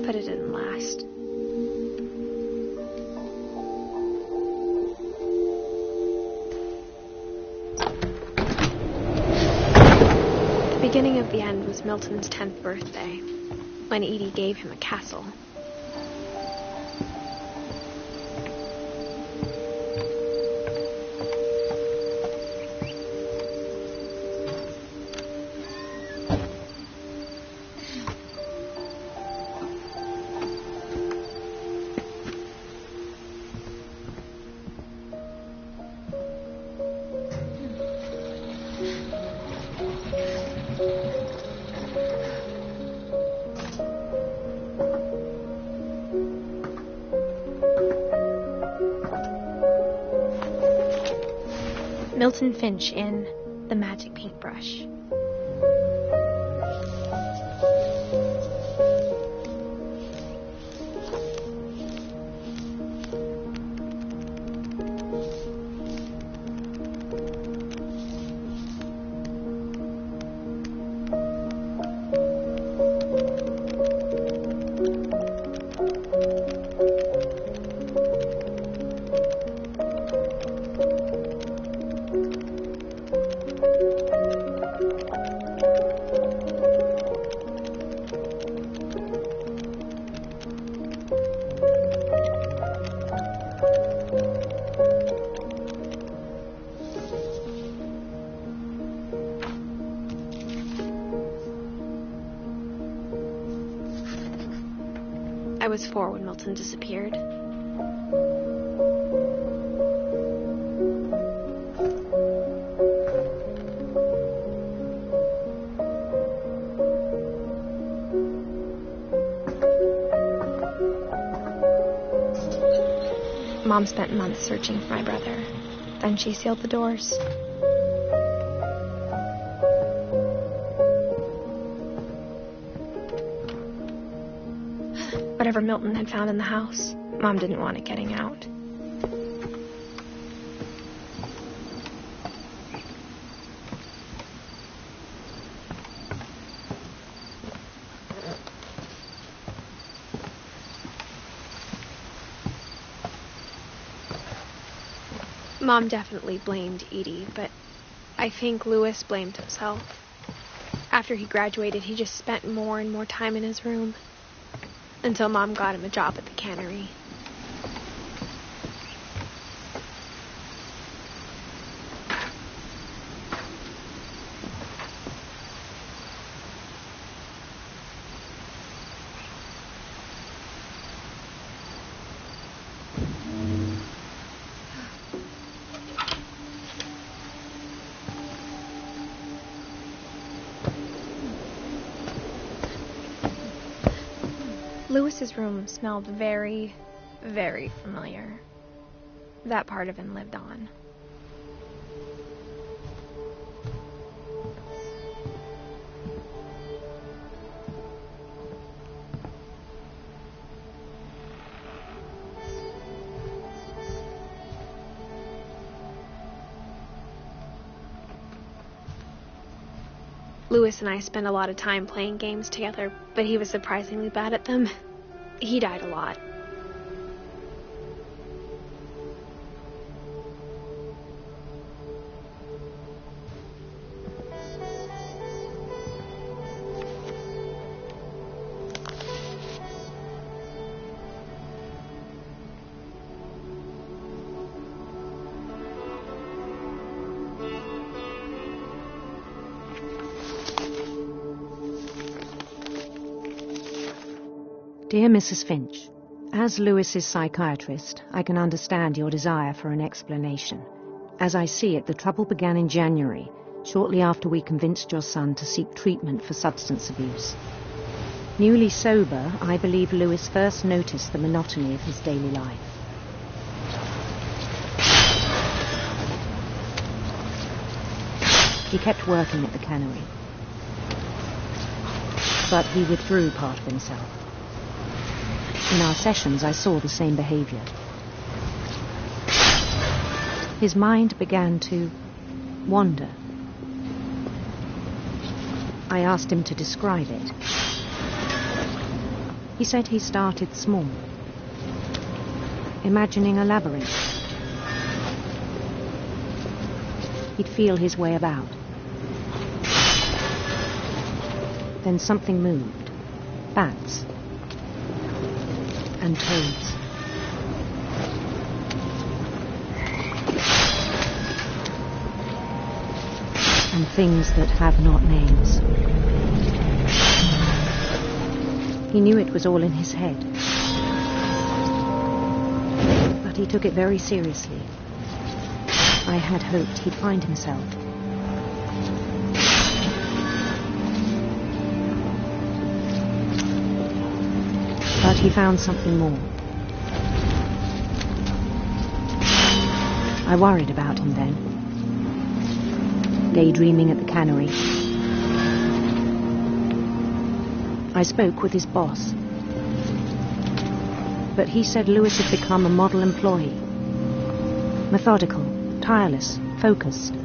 But it didn't last. The beginning of the end was Milton's 10th birthday, when Edie gave him a castle. Milton Finch in The Magic Paintbrush. was 4 when Milton disappeared. Mom spent months searching for my brother. Then she sealed the doors. Whatever Milton had found in the house, Mom didn't want it getting out. Mom definitely blamed Edie, but I think Louis blamed himself. After he graduated, he just spent more and more time in his room, until Mom got him a job at the cannery. Louis's room smelled very, very familiar. That part of him lived on. Louis and I spent a lot of time playing games together, but he was surprisingly bad at them. He died a lot. Dear Mrs. Finch, as Louis's psychiatrist, I can understand your desire for an explanation. As I see it, the trouble began in January, shortly after we convinced your son to seek treatment for substance abuse. Newly sober, I believe Louis first noticed the monotony of his daily life. He kept working at the cannery, but he withdrew part of himself. In our sessions, I saw the same behavior. His mind began to wander. I asked him to describe it. He said he started small, imagining a labyrinth. He'd feel his way about. Then something moved. Bats. And toads. And things that have not names. He knew it was all in his head. But he took it very seriously. I had hoped he'd find himself. But he found something more. I worried about him then. Daydreaming at the cannery. I spoke with his boss. But he said Louis had become a model employee. Methodical, tireless, focused.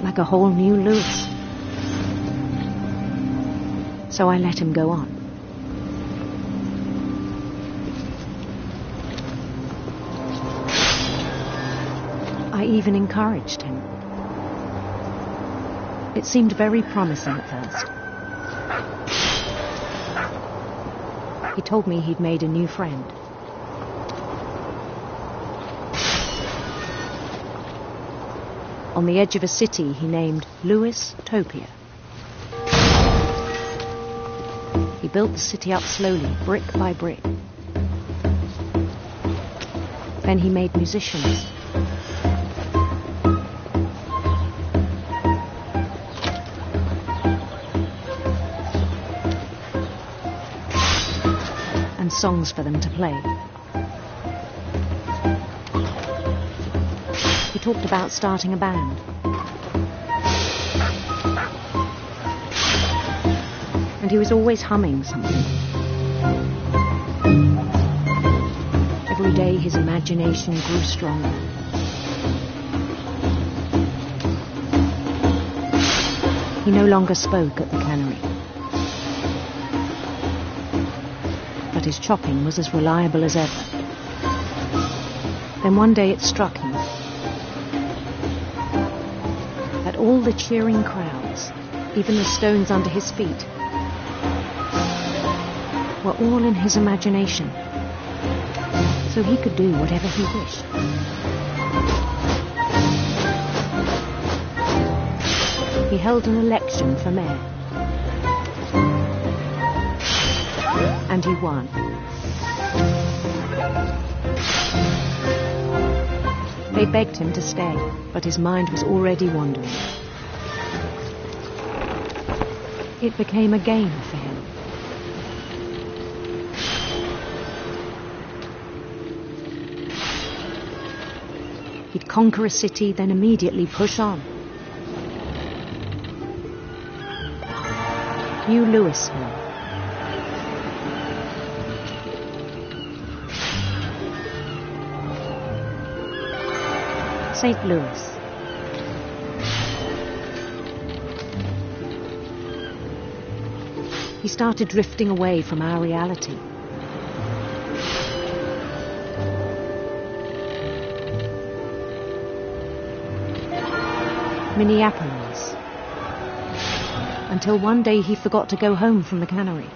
Like a whole new Louis. So I let him go on. I even encouraged him. It seemed very promising at first. He told me he'd made a new friend. On the edge of a city he named Louis Topia. He built the city up slowly, brick by brick. Then he made musicians. And songs for them to play. He talked about starting a band. And he was always humming something. Every day his imagination grew stronger. He no longer spoke at the cannery. But his chopping was as reliable as ever. Then one day it struck him that all the cheering crowds, even the stones under his feet, were all in his imagination, so he could do whatever he wished. He held an election for mayor, and he won. They begged him to stay, but his mind was already wandering. It became a game for him. He'd conquer a city, then immediately push on. New Louisville. St. Louis. He started drifting away from our reality. Minneapolis. Until one day he forgot to go home from the cannery.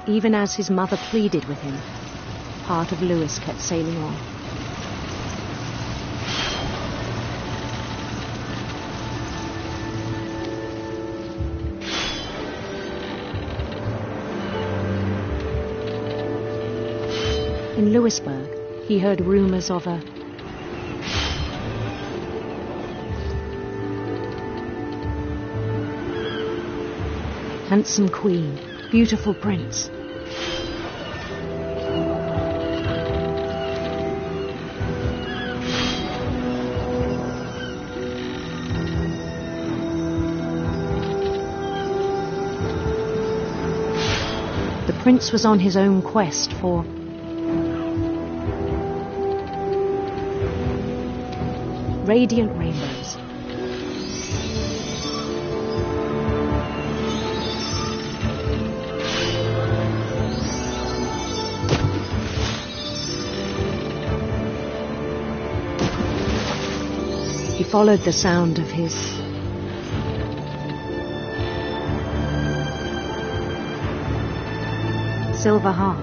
Even as his mother pleaded with him, part of Louis kept sailing on. In Louisburg, he heard rumors of a handsome queen, beautiful prince. The prince was on his own quest for radiant rainbows. He followed the sound of his silver harp.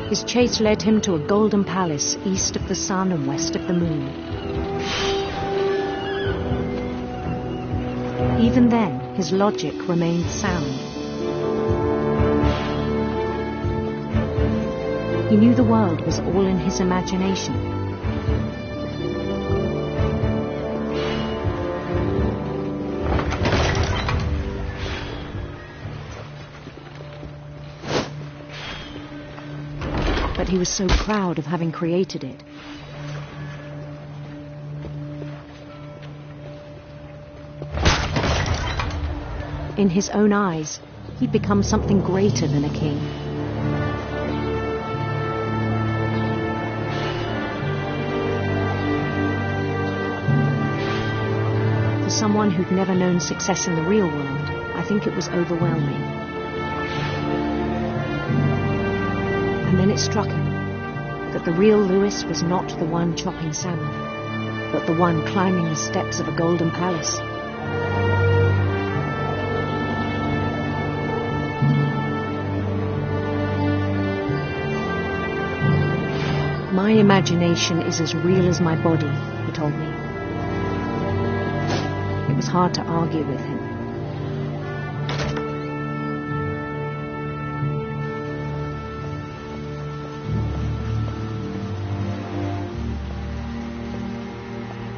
His chase led him to a golden palace east of the sun and west of the moon. Even then, his logic remained sound. He knew the world was all in his imagination. But he was so proud of having created it. In his own eyes, he'd become something greater than a king. For someone who'd never known success in the real world, I think it was overwhelming. And then it struck him that the real Louis was not the one chopping salmon, but the one climbing the steps of a golden palace. My imagination is as real as my body, he told me. It was hard to argue with him.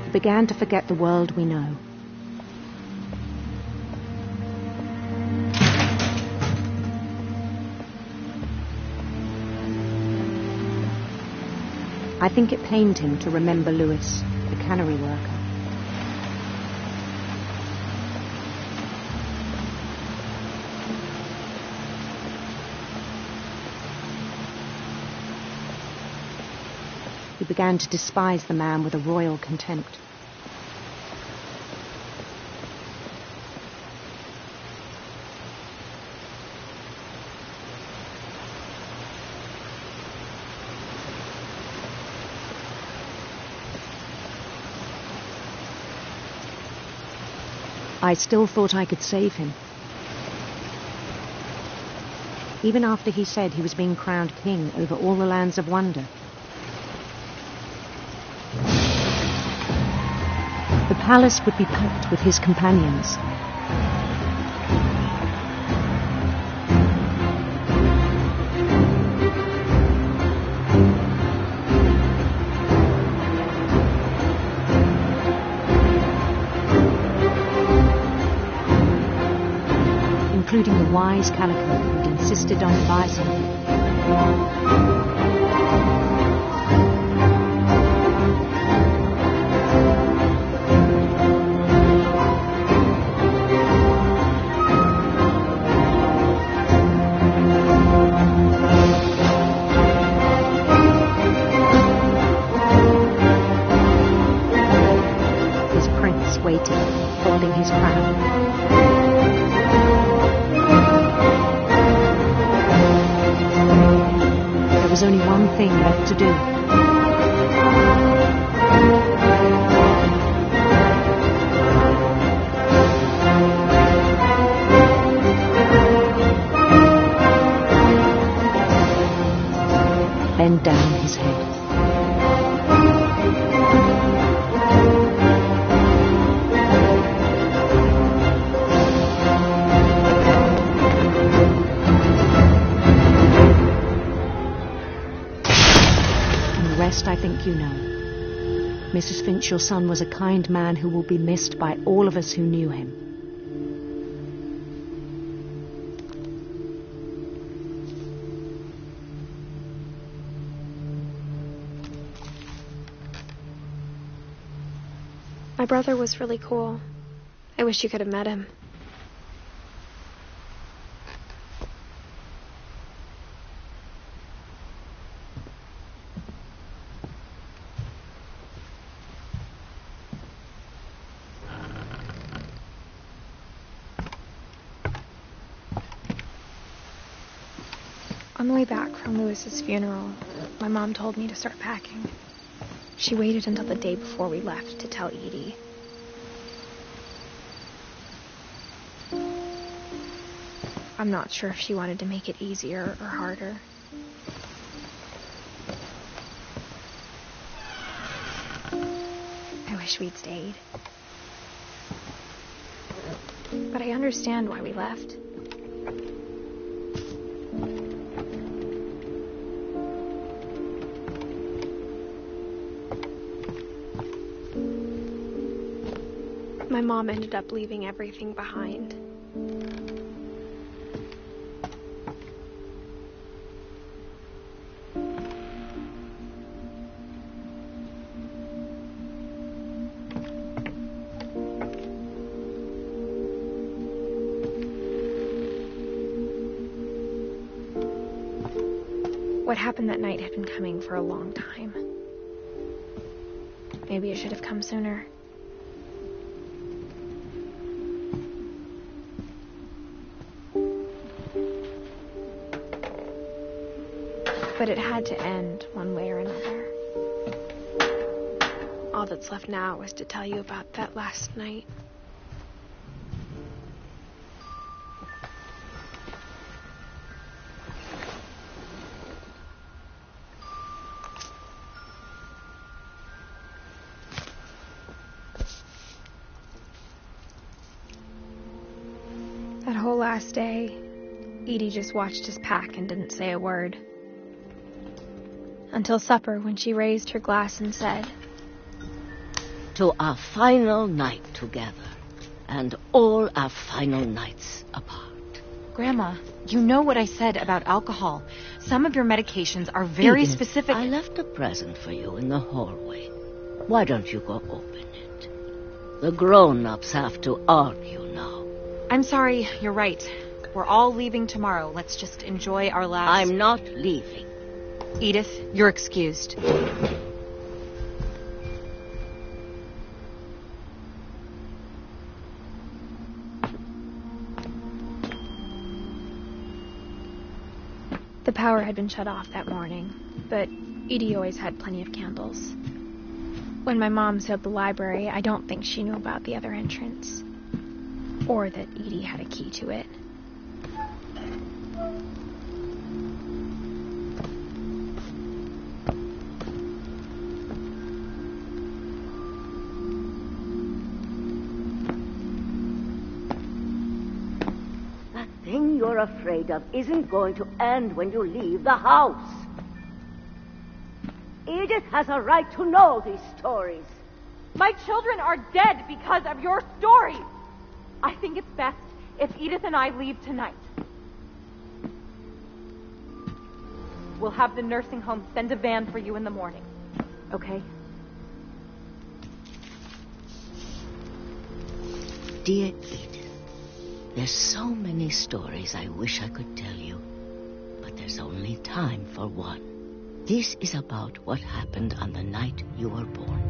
We began to forget the world we know. I think it pained him to remember Lewis, the cannery worker. He began to despise the man with a royal contempt. I still thought I could save him. Even after he said he was being crowned king over all the lands of wonder. The palace would be packed with his companions. Including the wise Calico who'd insisted on advising him. His prince waiting, holding his crown. There was only one thing left to do. Bend down his head. I think you know. Mrs. Finch, your son was a kind man who will be missed by all of us who knew him. My brother was really cool. I wish you could have met him. On the way back from Lewis's funeral, my mom told me to start packing. She waited until the day before we left to tell Edie. I'm not sure if she wanted to make it easier or harder. I wish we'd stayed. But I understand why we left. My mom ended up leaving everything behind. What happened that night had been coming for a long time. Maybe it should have come sooner. But it had to end one way or another. All that's left now is to tell you about that last night. That whole last day, Edie just watched us pack and didn't say a word. Until supper, when she raised her glass and said, "To our final night together, and all our final nights apart." Grandma, you know what I said about alcohol. Some of your medications are very Edith, specific. I left a present for you in the hallway. Why don't you go open it? The grown-ups have to argue now. I'm sorry, you're right. We're all leaving tomorrow. Let's just enjoy our last... I'm not leaving. Edith, you're excused. The power had been shut off that morning, but Edie always had plenty of candles. When my mom sealed the library, I don't think she knew about the other entrance, or that Edie had a key to it. That thing you're afraid of isn't going to end when you leave the house. Edith has a right to know these stories. My children are dead because of your stories. I think it's best if Edith and I leave tonight. We'll have the nursing home send a van for you in the morning. Okay? Dear Edith, there's so many stories I wish I could tell you, but there's only time for one. This is about what happened on the night you were born.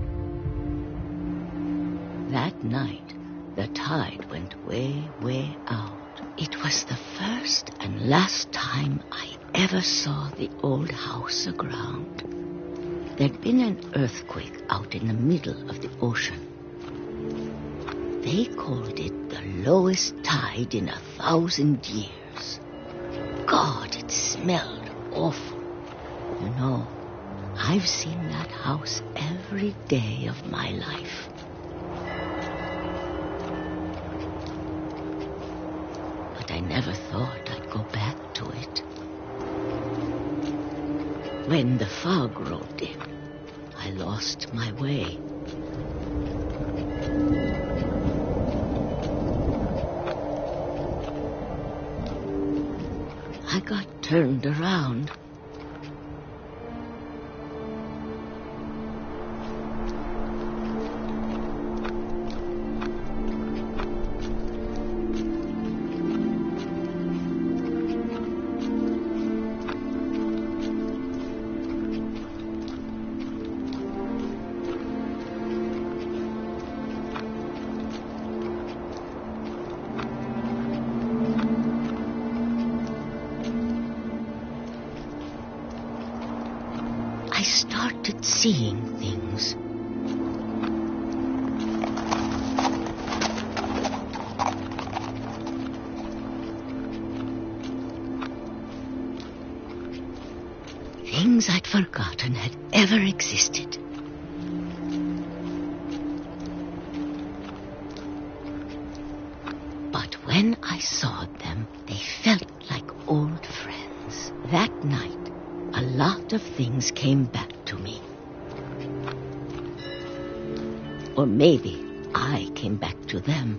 That night, the tide went way, way out. It was the first and last time I ever saw the old house aground. There'd been an earthquake out in the middle of the ocean. They called it the lowest tide in 1,000 years. God, it smelled awful. You know, I've seen that house every day of my life. But I never thought I'd go back to it. When the fog rolled in, I lost my way. I got turned around. I started seeing things. Things I'd forgotten had ever existed. But when I saw them, they felt like old friends. That night, a lot of things came back to me. Or maybe I came back to them.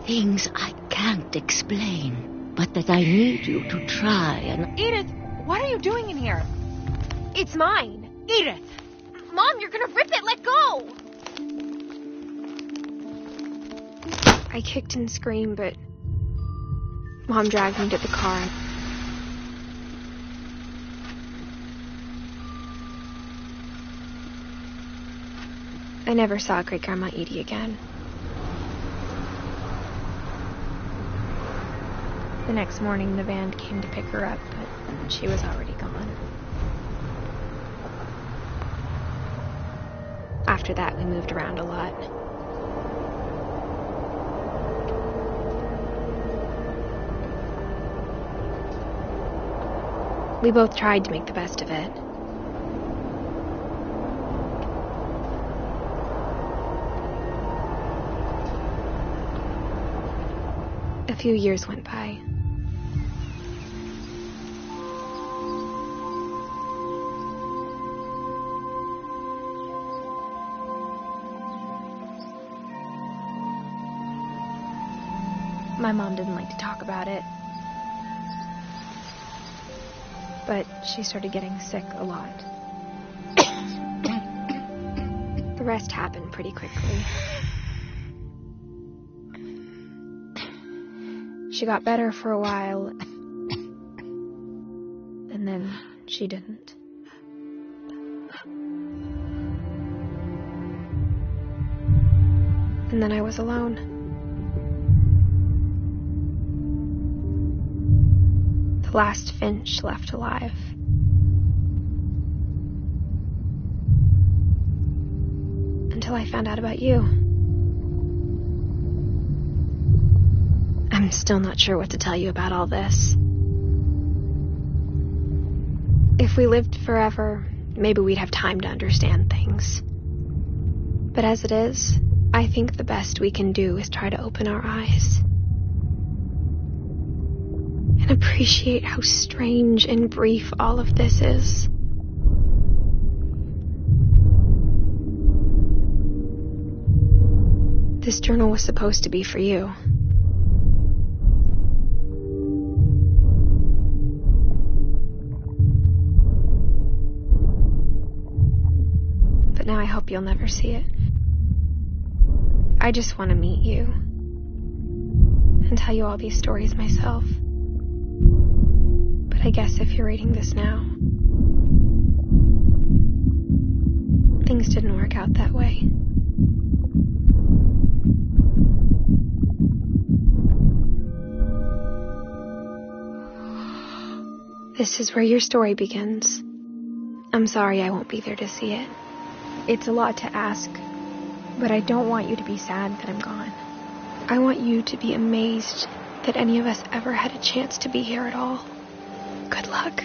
Things I can't explain, but that I need you to try and... Edith, what are you doing in here? It's mine. Edith! Mom, you're gonna rip it! Let go! I kicked and screamed, but Mom dragged me to the car. I never saw Great-Grandma Edie again. The next morning, the van came to pick her up, but she was already gone. After that, we moved around a lot. We both tried to make the best of it. A few years went by. My mom didn't like to talk about it, but she started getting sick a lot. The rest happened pretty quickly. She got better for a while, and then she didn't. And then I was alone. The last Finch left alive. Until I found out about you. I'm still not sure what to tell you about all this. If we lived forever, maybe we'd have time to understand things. But as it is, I think the best we can do is try to open our eyes. And appreciate how strange and brief all of this is. This journal was supposed to be for you. But now I hope you'll never see it. I just want to meet you and tell you all these stories myself. But I guess if you're reading this now, things didn't work out that way. This is where your story begins. I'm sorry I won't be there to see it. It's a lot to ask, but I don't want you to be sad that I'm gone. I want you to be amazed that any of us ever had a chance to be here at all. Good luck.